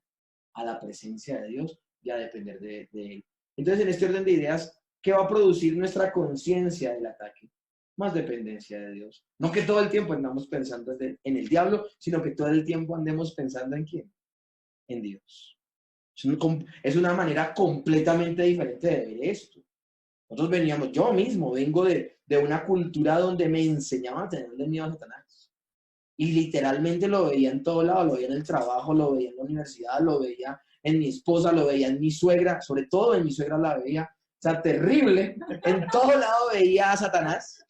a la presencia de Dios y a depender de Él. Entonces, en este orden de ideas, ¿qué va a producir nuestra conciencia del ataque? Más dependencia de Dios. No que todo el tiempo andamos pensando en el diablo, sino que todo el tiempo andemos pensando ¿en quién? En Dios. Es una manera completamente diferente de ver esto. Nosotros veníamos, yo mismo vengo de una cultura donde me enseñaban a tenerle miedo a Satanás. Y literalmente lo veía en todo lado, lo veía en el trabajo, lo veía en la universidad, lo veía en mi esposa, lo veía en mi suegra, sobre todo en mi suegra la veía, o sea, terrible. En todo lado veía a Satanás.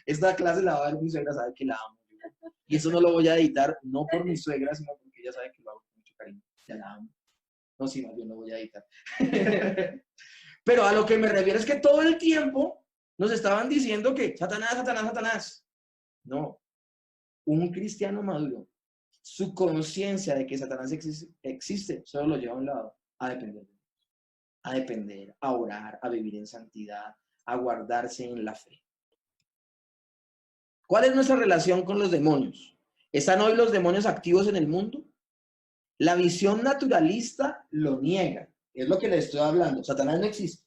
Esta clase la va a ver mi suegra, sabe que la amo. Y eso no lo voy a editar, no por mi suegra, sino porque ella sabe que lo hago con mucho cariño. Ya la amo. No, sí, más bien lo voy a editar. Pero a lo que me refiero es que todo el tiempo nos estaban diciendo que Satanás, Satanás, Satanás. No. Un cristiano maduro, su conciencia de que Satanás existe, solo lo lleva a un lado, a depender de Dios, a depender, a orar, a vivir en santidad, a guardarse en la fe. ¿Cuál es nuestra relación con los demonios? ¿Están hoy los demonios activos en el mundo? La visión naturalista lo niega, es lo que le estoy hablando. Satanás no existe,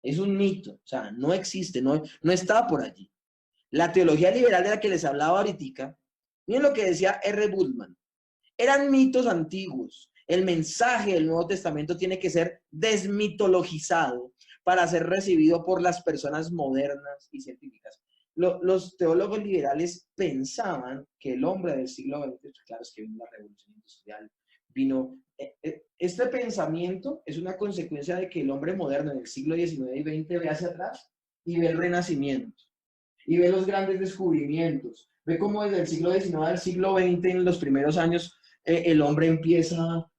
es un mito, o sea, no existe, no está por allí. La teología liberal de la que les hablaba ahorita, miren lo que decía R. Bultmann. Eran mitos antiguos. El mensaje del Nuevo Testamento tiene que ser desmitologizado para ser recibido por las personas modernas y científicas. Los teólogos liberales pensaban que el hombre del siglo XX, claro, es que vino la revolución industrial, este pensamiento es una consecuencia de que el hombre moderno en el siglo XIX y XX ve hacia atrás y ve el Renacimiento. Y ve los grandes descubrimientos, ve cómo desde el siglo XIX al siglo XX, en los primeros años, el hombre empieza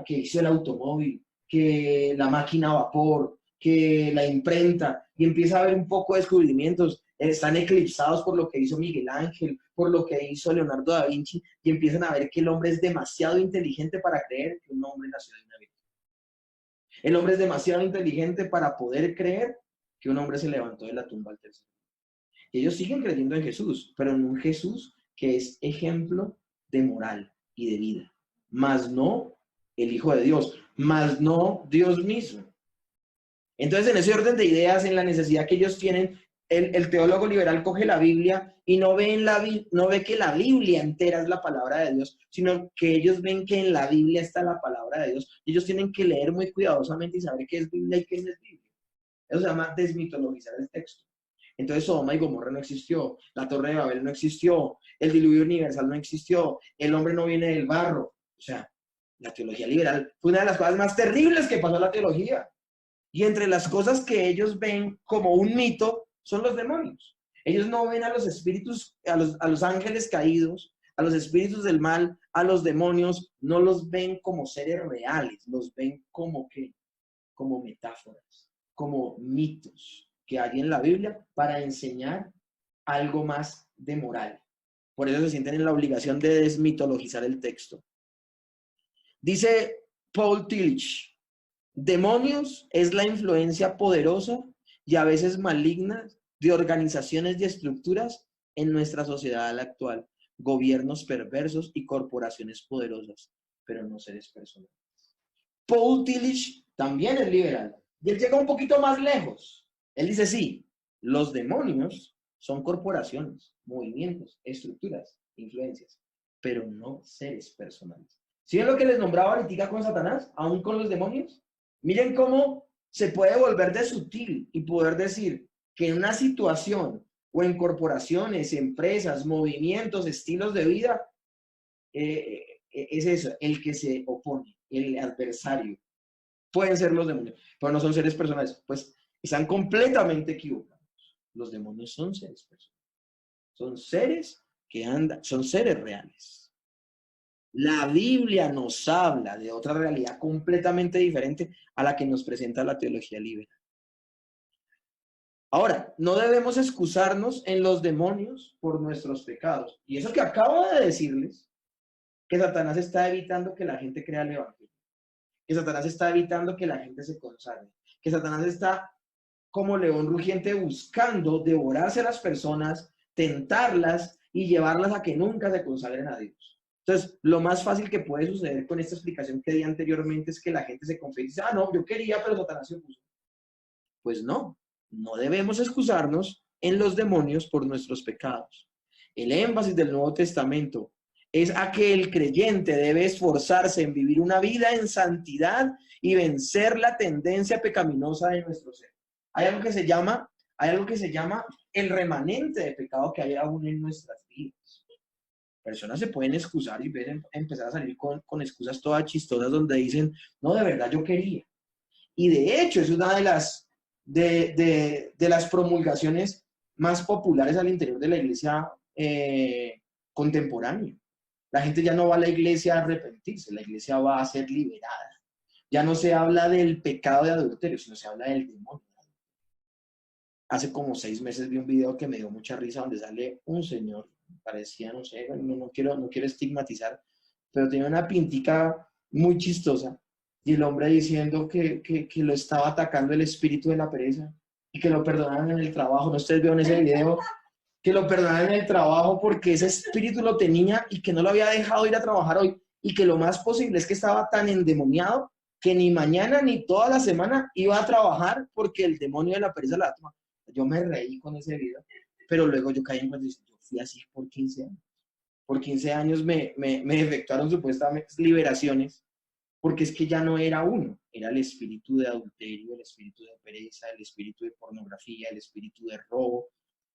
que hizo el automóvil, que la máquina a vapor, que la imprenta, y empieza a haber un poco de descubrimientos, están eclipsados por lo que hizo Miguel Ángel, por lo que hizo Leonardo da Vinci, y empiezan a ver que el hombre es demasiado inteligente para creer que un hombre nació de una virgen. El hombre es demasiado inteligente para poder creer que un hombre se levantó de la tumba al tercer día. Y ellos siguen creyendo en Jesús, pero en un Jesús que es ejemplo de moral y de vida, más no el Hijo de Dios, más no Dios mismo. Entonces, en ese orden de ideas, en la necesidad que ellos tienen, el teólogo liberal coge la Biblia y no ve, no ve que la Biblia entera es la palabra de Dios, sino que ellos ven que en la Biblia está la palabra de Dios. Ellos tienen que leer muy cuidadosamente y saber qué es Biblia y qué no es Biblia. Eso se llama desmitologizar el texto. Entonces Sodoma y Gomorra no existió, la Torre de Babel no existió, el diluvio universal no existió, el hombre no viene del barro. O sea, la teología liberal fue una de las cosas más terribles que pasó a la teología. Y entre las cosas que ellos ven como un mito son los demonios. Ellos no ven a los espíritus, a los ángeles caídos, a los espíritus del mal, a los demonios, no los ven como seres reales, los ven como ¿qué? Como metáforas, como mitos que hay en la Biblia para enseñar algo más de moral. Por eso se sienten en la obligación de desmitologizar el texto. Dice Paul Tillich, demonios es la influencia poderosa y a veces maligna de organizaciones y estructuras en nuestra sociedad actual, gobiernos perversos y corporaciones poderosas, pero no seres personales. Paul Tillich también es liberal y él llega un poquito más lejos. Él dice, sí, los demonios son corporaciones, movimientos, estructuras, influencias, pero no seres personales. ¿Sí ven lo que les nombraba ahorita con Satanás, aún con los demonios? Miren cómo se puede volver de sutil y poder decir que en una situación o en corporaciones, empresas, movimientos, estilos de vida, es eso, el que se opone, el adversario. Pueden ser los demonios, pero no son seres personales. Pues están completamente equivocados. Los demonios son seres personales. Son seres que andan, son seres reales. La Biblia nos habla de otra realidad completamente diferente a la que nos presenta la teología liberal. Ahora, no debemos excusarnos en los demonios por nuestros pecados. Y eso que acabo de decirles, que Satanás está evitando que la gente crea el evangelio, que Satanás está evitando que la gente se consagre, que Satanás está como león rugiente buscando devorarse a las personas, tentarlas y llevarlas a que nunca se consagren a Dios. Entonces, lo más fácil que puede suceder con esta explicación que di anteriormente es que la gente se confiese y dice, ah, no, yo quería, pero Satanás se opuso. Pues no, no debemos excusarnos en los demonios por nuestros pecados. El énfasis del Nuevo Testamento es a que el creyente debe esforzarse en vivir una vida en santidad y vencer la tendencia pecaminosa de nuestro ser. Hay algo que se llama el remanente de pecado que hay aún en nuestras vidas. Personas se pueden excusar y empezar a salir con excusas todas chistosas donde dicen, no, de verdad yo quería. Y de hecho es una de las promulgaciones más populares al interior de la iglesia contemporánea. La gente ya no va a la iglesia a arrepentirse, la iglesia va a ser liberada. Ya no se habla del pecado de adulterio, sino se habla del demonio. Hace como 6 meses vi un video que me dio mucha risa donde sale un señor, parecía, no sé, no quiero estigmatizar, pero tenía una pintica muy chistosa y el hombre diciendo que lo estaba atacando el espíritu de la pereza y que lo perdonaran en el trabajo. ¿No ustedes vieron ese video? Que lo perdonaran en el trabajo porque ese espíritu lo tenía y que no lo había dejado ir a trabajar hoy y que lo más posible es que estaba tan endemoniado que ni mañana ni toda la semana iba a trabajar porque el demonio de la pereza la toma. Yo me reí con ese video, pero luego yo caí en cuenta y yo fui así por 15 años. Por 15 años me efectuaron supuestamente liberaciones, porque es que ya no era uno, era el espíritu de adulterio, el espíritu de pereza, el espíritu de pornografía, el espíritu de robo.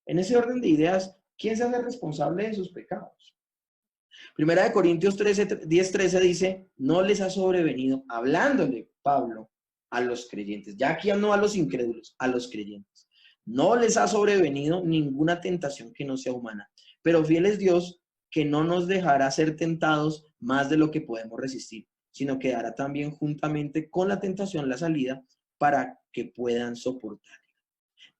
En ese orden de ideas, ¿quién se hace responsable de sus pecados? Primera de Corintios 10:13 dice, no les ha sobrevenido, hablándole Pablo a los creyentes, ya aquí no a los incrédulos, a los creyentes. No les ha sobrevenido ninguna tentación que no sea humana, pero fiel es Dios que no nos dejará ser tentados más de lo que podemos resistir, sino que dará también juntamente con la tentación la salida para que puedan soportar.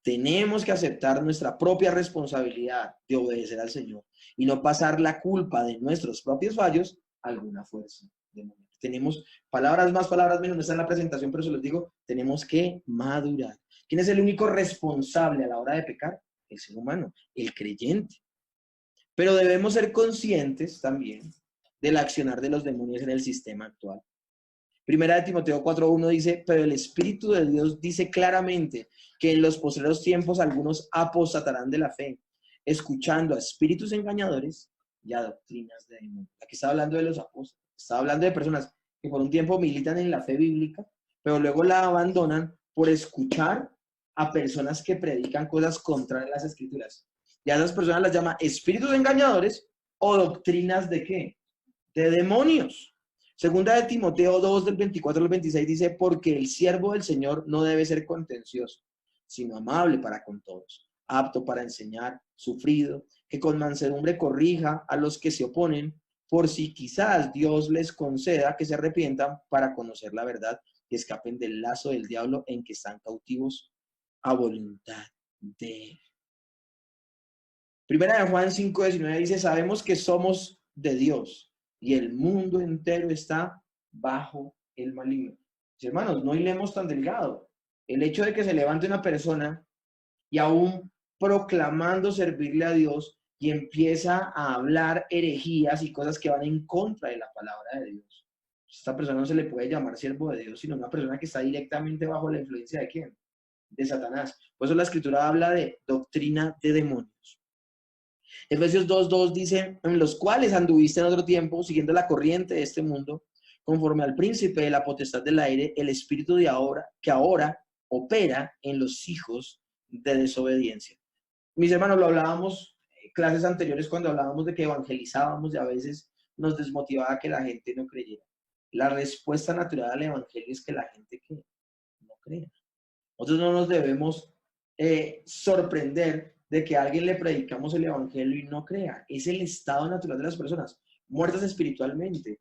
Tenemos que aceptar nuestra propia responsabilidad de obedecer al Señor y no pasar la culpa de nuestros propios fallos a alguna fuerza demoníaca. Tenemos palabras más, palabras menos, no está en la presentación, pero se los digo, tenemos que madurar. ¿Quién es el único responsable a la hora de pecar? El ser humano, el creyente. Pero debemos ser conscientes también del accionar de los demonios en el sistema actual. Primera de Timoteo 4:1 dice, pero el Espíritu de Dios dice claramente que en los postreros tiempos algunos apostatarán de la fe, escuchando a espíritus engañadores y a doctrinas de demonios. Aquí está hablando de los apóstoles, está hablando de personas que por un tiempo militan en la fe bíblica, pero luego la abandonan por escuchar a personas que predican cosas contrarias a las Escrituras. Y a esas personas las llama espíritus engañadores o doctrinas de ¿qué? De demonios. Segunda de Timoteo 2, del 24 al 26 dice, porque el siervo del Señor no debe ser contencioso, sino amable para con todos, apto para enseñar, sufrido, que con mansedumbre corrija a los que se oponen, por si quizás Dios les conceda que se arrepientan para conocer la verdad y escapen del lazo del diablo en que están cautivos a voluntad de él. Primera de Juan 5:19 dice, sabemos que somos de Dios y el mundo entero está bajo el maligno. Mis hermanos, no hilemos tan delgado. El hecho de que se levante una persona y aún proclamando servirle a Dios y empieza a hablar herejías y cosas que van en contra de la palabra de Dios. Esta persona no se le puede llamar siervo de Dios, sino una persona que está directamente bajo la influencia ¿de quién? De Satanás. Por eso la Escritura habla de doctrina de demonios. Efesios 2:2 dice, en los cuales anduviste en otro tiempo, siguiendo la corriente de este mundo, conforme al príncipe de la potestad del aire, el espíritu de ahora, que ahora opera en los hijos de desobediencia. Mis hermanos, lo hablábamos en clases anteriores cuando hablábamos de que evangelizábamos y a veces nos desmotivaba que la gente no creyera. La respuesta natural al evangelio es que la gente que no crea. Nosotros no nos debemos sorprender de que a alguien le predicamos el evangelio y no crea. Es el estado natural de las personas, muertas espiritualmente.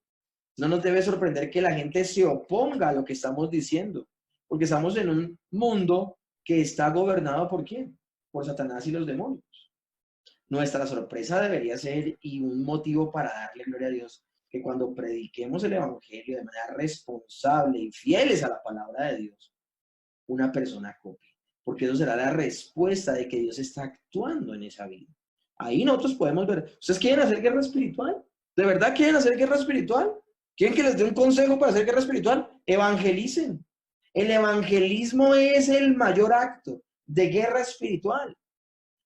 No nos debe sorprender que la gente se oponga a lo que estamos diciendo, porque estamos en un mundo que está gobernado ¿por quién? Por Satanás y los demonios. Nuestra sorpresa debería ser, y un motivo para darle gloria a Dios, que cuando prediquemos el evangelio de manera responsable y fieles a la palabra de Dios, una persona copie. Porque eso será la respuesta de que Dios está actuando en esa vida. Ahí nosotros podemos ver. ¿Ustedes quieren hacer guerra espiritual? ¿De verdad quieren hacer guerra espiritual? ¿Quieren que les dé un consejo para hacer guerra espiritual? Evangelicen. El evangelismo es el mayor acto de guerra espiritual.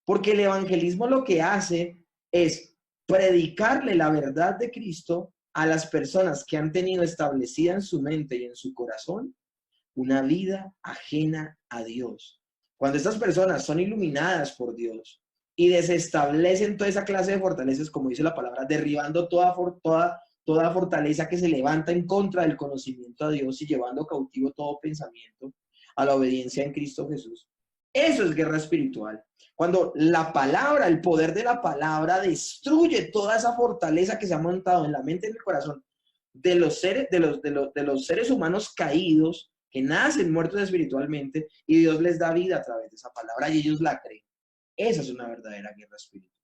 Porque el evangelismo lo que hace es predicarle la verdad de Cristo a las personas que han tenido establecida en su mente y en su corazón una vida ajena a Dios. Cuando estas personas son iluminadas por Dios y desestablecen toda esa clase de fortalezas, como dice la palabra, derribando toda fortaleza que se levanta en contra del conocimiento a Dios y llevando cautivo todo pensamiento a la obediencia en Cristo Jesús. Eso es guerra espiritual. Cuando la palabra, el poder de la palabra destruye toda esa fortaleza que se ha montado en la mente y en el corazón de los seres humanos caídos, que nacen muertos espiritualmente, y Dios les da vida a través de esa palabra y ellos la creen. Esa es una verdadera guerra espiritual.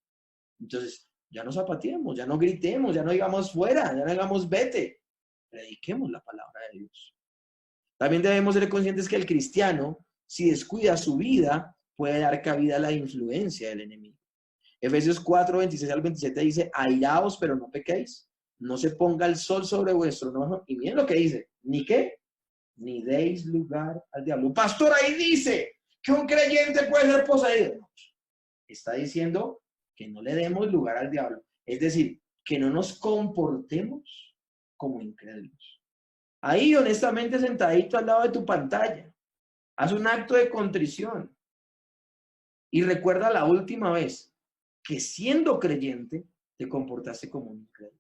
Entonces, ya no zapateemos, ya no gritemos, ya no digamos fuera, ya no digamos vete. Prediquemos la palabra de Dios. También debemos ser conscientes que el cristiano, si descuida su vida, puede dar cabida a la influencia del enemigo. Efesios 4:26 al 27 dice, airaos, pero no pequéis. No se ponga el sol sobre vuestro enojo. Y miren lo que dice, ¿ni qué? Ni deis lugar al diablo. Pastor, ahí dice que un creyente puede ser poseído. No, está diciendo que no le demos lugar al diablo. Es decir, que no nos comportemos como incrédulos. Ahí, honestamente, sentadito al lado de tu pantalla, haz un acto de contrición y recuerda la última vez que siendo creyente te comportaste como un incrédulo.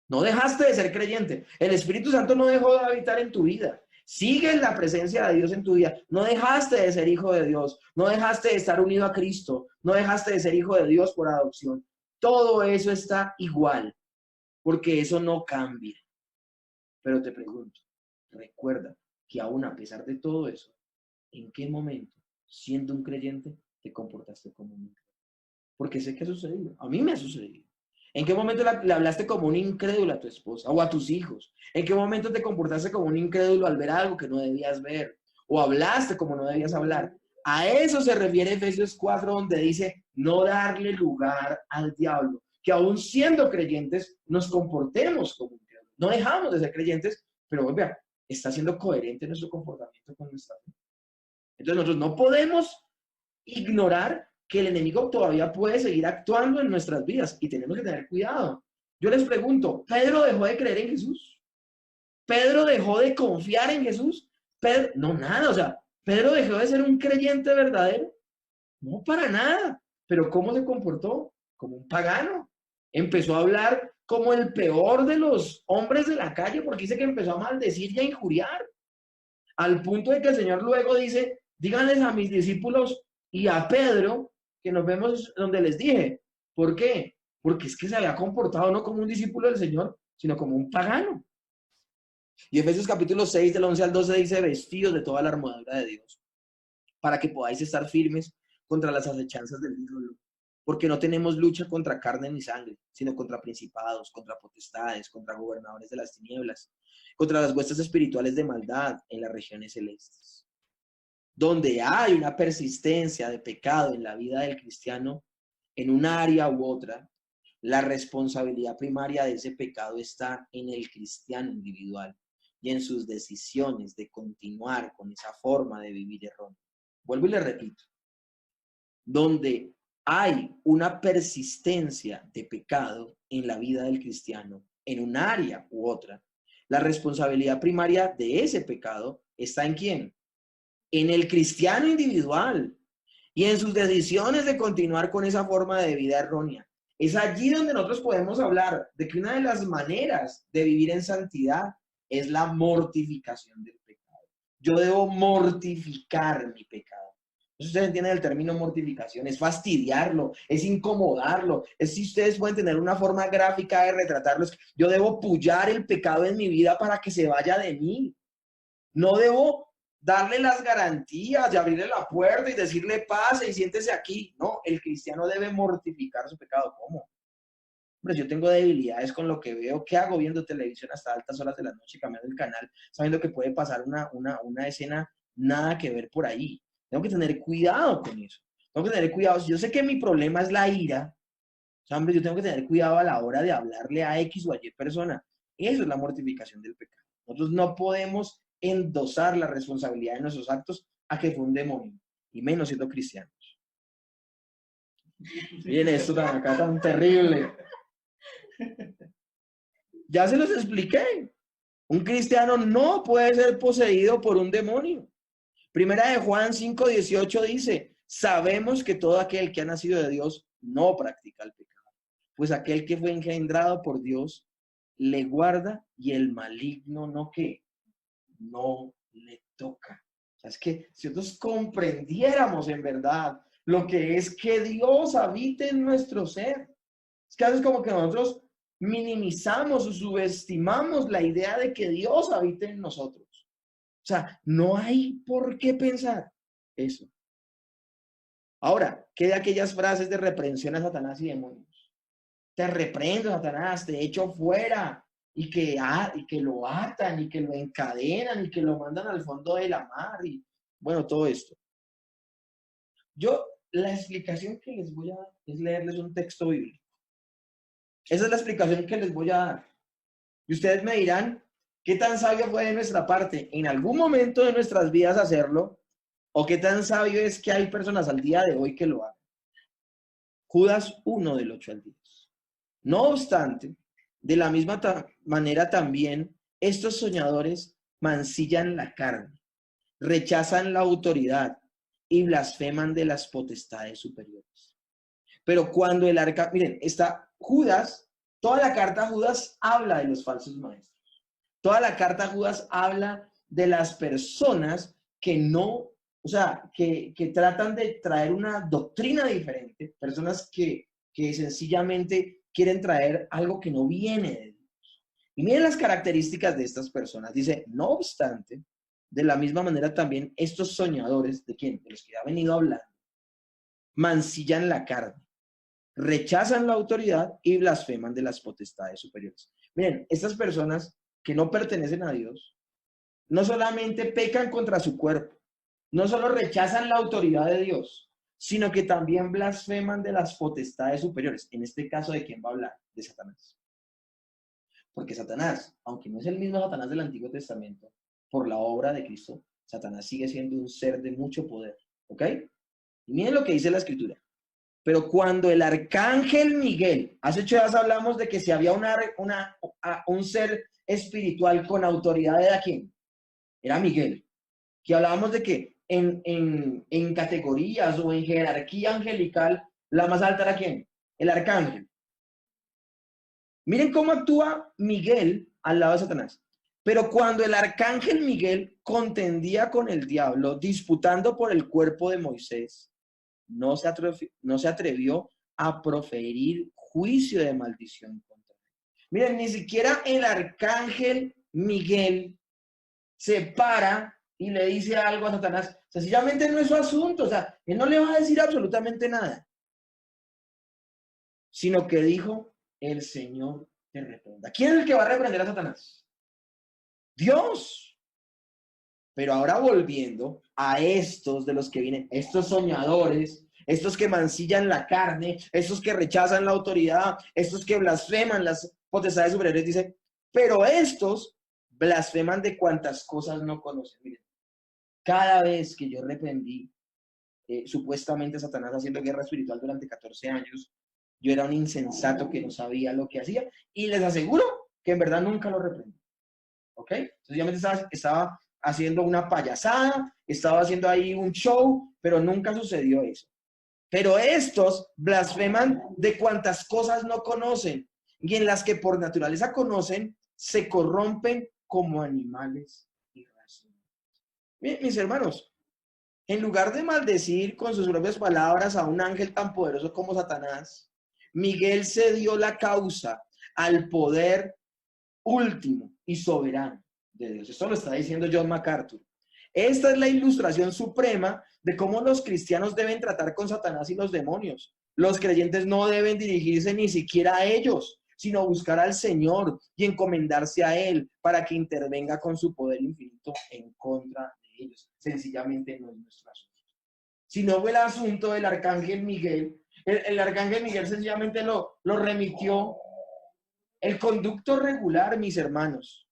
No dejaste de ser creyente. El Espíritu Santo no dejó de habitar en tu vida. Sigues la presencia de Dios en tu vida. No dejaste de ser hijo de Dios. No dejaste de estar unido a Cristo. No dejaste de ser hijo de Dios por adopción. Todo eso está igual, porque eso no cambia. Pero te pregunto, recuerda que aún a pesar de todo eso, ¿en qué momento, siendo un creyente, te comportaste como un incrédulo? Porque sé que ha sucedido. A mí me ha sucedido. ¿En qué momento le hablaste como un incrédulo a tu esposa o a tus hijos? ¿En qué momento te comportaste como un incrédulo al ver algo que no debías ver? ¿O hablaste como no debías hablar? A eso se refiere Efesios 4, donde dice no darle lugar al diablo. Que aún siendo creyentes nos comportemos como incrédulos. No dejamos de ser creyentes, pero vea, está siendo coherente nuestro comportamiento con nuestra fe. Entonces nosotros no podemos ignorar que el enemigo todavía puede seguir actuando en nuestras vidas y tenemos que tener cuidado. Yo les pregunto, ¿Pedro dejó de creer en Jesús? ¿Pedro dejó de confiar en Jesús? Pedro, no, nada, o sea, ¿Pedro dejó de ser un creyente verdadero? No, para nada. Pero ¿cómo se comportó? Como un pagano. Empezó a hablar como el peor de los hombres de la calle, porque dice que empezó a maldecir y a injuriar. Al punto de que el Señor luego dice, díganles a mis discípulos y a Pedro que nos vemos donde les dije. ¿Por qué? Porque es que se había comportado no como un discípulo del Señor, sino como un pagano. Y Efesios capítulo 6, del 11 al 12 dice, vestidos de toda la armadura de Dios, para que podáis estar firmes contra las acechanzas del diablo. Porque no tenemos lucha contra carne ni sangre, sino contra principados, contra potestades, contra gobernadores de las tinieblas, contra las huestes espirituales de maldad en las regiones celestes. Donde hay una persistencia de pecado en la vida del cristiano, en un área u otra, la responsabilidad primaria de ese pecado está en el cristiano individual y en sus decisiones de continuar con esa forma de vivir errónea. Vuelvo y le repito, donde hay una persistencia de pecado en la vida del cristiano, en un área u otra, la responsabilidad primaria de ese pecado está ¿en quién? En el cristiano individual y en sus decisiones de continuar con esa forma de vida errónea. Es allí donde nosotros podemos hablar de que una de las maneras de vivir en santidad es la mortificación del pecado. Yo debo mortificar mi pecado. Ustedes entienden el término mortificación, es fastidiarlo, es incomodarlo, es si ustedes pueden tener una forma gráfica de retratarlo, yo debo pullar el pecado en mi vida para que se vaya de mí. No debo darle las garantías de abrirle la puerta y decirle pase y siéntese aquí. No, el cristiano debe mortificar su pecado. ¿Cómo? Hombre, yo tengo debilidades con lo que veo. ¿Qué hago viendo televisión hasta altas horas de la noche, cambiando el canal, sabiendo que puede pasar una escena nada que ver por ahí? Tengo que tener cuidado con eso. Tengo que tener cuidado. Si yo sé que mi problema es la ira, o sea, hombre, yo tengo que tener cuidado a la hora de hablarle a X o a Y persona. Eso es la mortificación del pecado. Nosotros no podemos endosar la responsabilidad de nuestros actos a que fue un demonio, y menos siendo cristianos. Miren esto tan acá tan terrible. Ya se los expliqué. Un cristiano no puede ser poseído por un demonio. Primera de Juan 5:18 dice, sabemos que todo aquel que ha nacido de Dios no practica el pecado, pues aquel que fue engendrado por Dios le guarda y el maligno no le toca. O sea, es que si nosotros comprendiéramos en verdad lo que es que Dios habite en nuestro ser, es que a veces como que nosotros minimizamos o subestimamos la idea de que Dios habite en nosotros. O sea, no hay por qué pensar eso. Ahora, ¿qué de aquellas frases de reprensión a Satanás y demonios? Te reprendo, Satanás, te echo fuera, y que lo atan, y que lo encadenan, y que lo mandan al fondo de la mar, y bueno, todo esto. La explicación que les voy a dar es leerles un texto bíblico. Esa es la explicación que les voy a dar. Y ustedes me dirán, ¿qué tan sabio fue de nuestra parte en algún momento de nuestras vidas hacerlo? ¿O qué tan sabio es que hay personas al día de hoy que lo hagan? Judas 1 del 8 al 10. No obstante, de la misma manera también, estos soñadores mancillan la carne, rechazan la autoridad y blasfeman de las potestades superiores. Pero cuando el arca, miren, está Judas, toda la carta Judas habla de los falsos maestros. Toda la carta Judas habla de las personas que no, o sea, que tratan de traer una doctrina diferente, personas que sencillamente quieren traer algo que no viene de Dios. Y miren las características de estas personas. Dice, no obstante, de la misma manera también estos soñadores, ¿de quién? De los que ha venido hablando, mancillan la carne, rechazan la autoridad y blasfeman de las potestades superiores. Miren, estas personas que no pertenecen a Dios, no solamente pecan contra su cuerpo, no solo rechazan la autoridad de Dios, sino que también blasfeman de las potestades superiores. En este caso, ¿de quién va a hablar? De Satanás. Porque Satanás, aunque no es el mismo Satanás del Antiguo Testamento, por la obra de Cristo, Satanás sigue siendo un ser de mucho poder. ¿Ok? Y miren lo que dice la Escritura. Pero cuando el arcángel Miguel, hace 8 días hablamos de que si había un ser espiritual con autoridad, ¿era quién? Era Miguel. Que hablábamos de que en categorías o en jerarquía angelical, la más alta era quién? El arcángel. Miren cómo actúa Miguel al lado de Satanás. Pero cuando el arcángel Miguel contendía con el diablo, disputando por el cuerpo de Moisés, no se atrevió a proferir juicio de maldición contra él. Miren, ni siquiera el arcángel Miguel se para y le dice algo a Satanás. Sencillamente no es su asunto, o sea, él no le va a decir absolutamente nada. Sino que dijo, el Señor te reprenda. ¿Quién es el que va a reprender a Satanás? Dios. Pero ahora volviendo a estos de los que vienen, estos soñadores, estos que mancillan la carne, estos que rechazan la autoridad, estos que blasfeman las potestades superiores, dice, pero estos blasfeman de cuantas cosas no conocen. Miren, cada vez que yo reprendí supuestamente a Satanás haciendo guerra espiritual durante 14 años, yo era un insensato que no sabía lo que hacía y les aseguro que en verdad nunca lo reprendí. ¿Ok? Sencillamente estaba haciendo una payasada, estaba haciendo ahí un show, pero nunca sucedió eso. Pero estos blasfeman de cuantas cosas no conocen y en las que por naturaleza conocen, se corrompen como animales irracionales. Mis hermanos, en lugar de maldecir con sus propias palabras a un ángel tan poderoso como Satanás, Miguel cedió la causa al poder último y soberano de Dios. Esto lo está diciendo John MacArthur. Esta es la ilustración suprema de cómo los cristianos deben tratar con Satanás y los demonios. Los creyentes no deben dirigirse ni siquiera a ellos, sino buscar al Señor y encomendarse a Él para que intervenga con su poder infinito en contra de ellos. Sencillamente no es nuestro asunto. Si no fue el asunto del arcángel Miguel, el arcángel Miguel sencillamente lo remitió. El conducto regular, mis hermanos,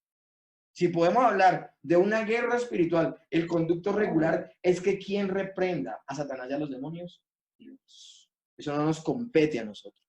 si podemos hablar de una guerra espiritual, el conducto regular es que quien reprenda a Satanás y a los demonios, Dios. Eso no nos compete a nosotros.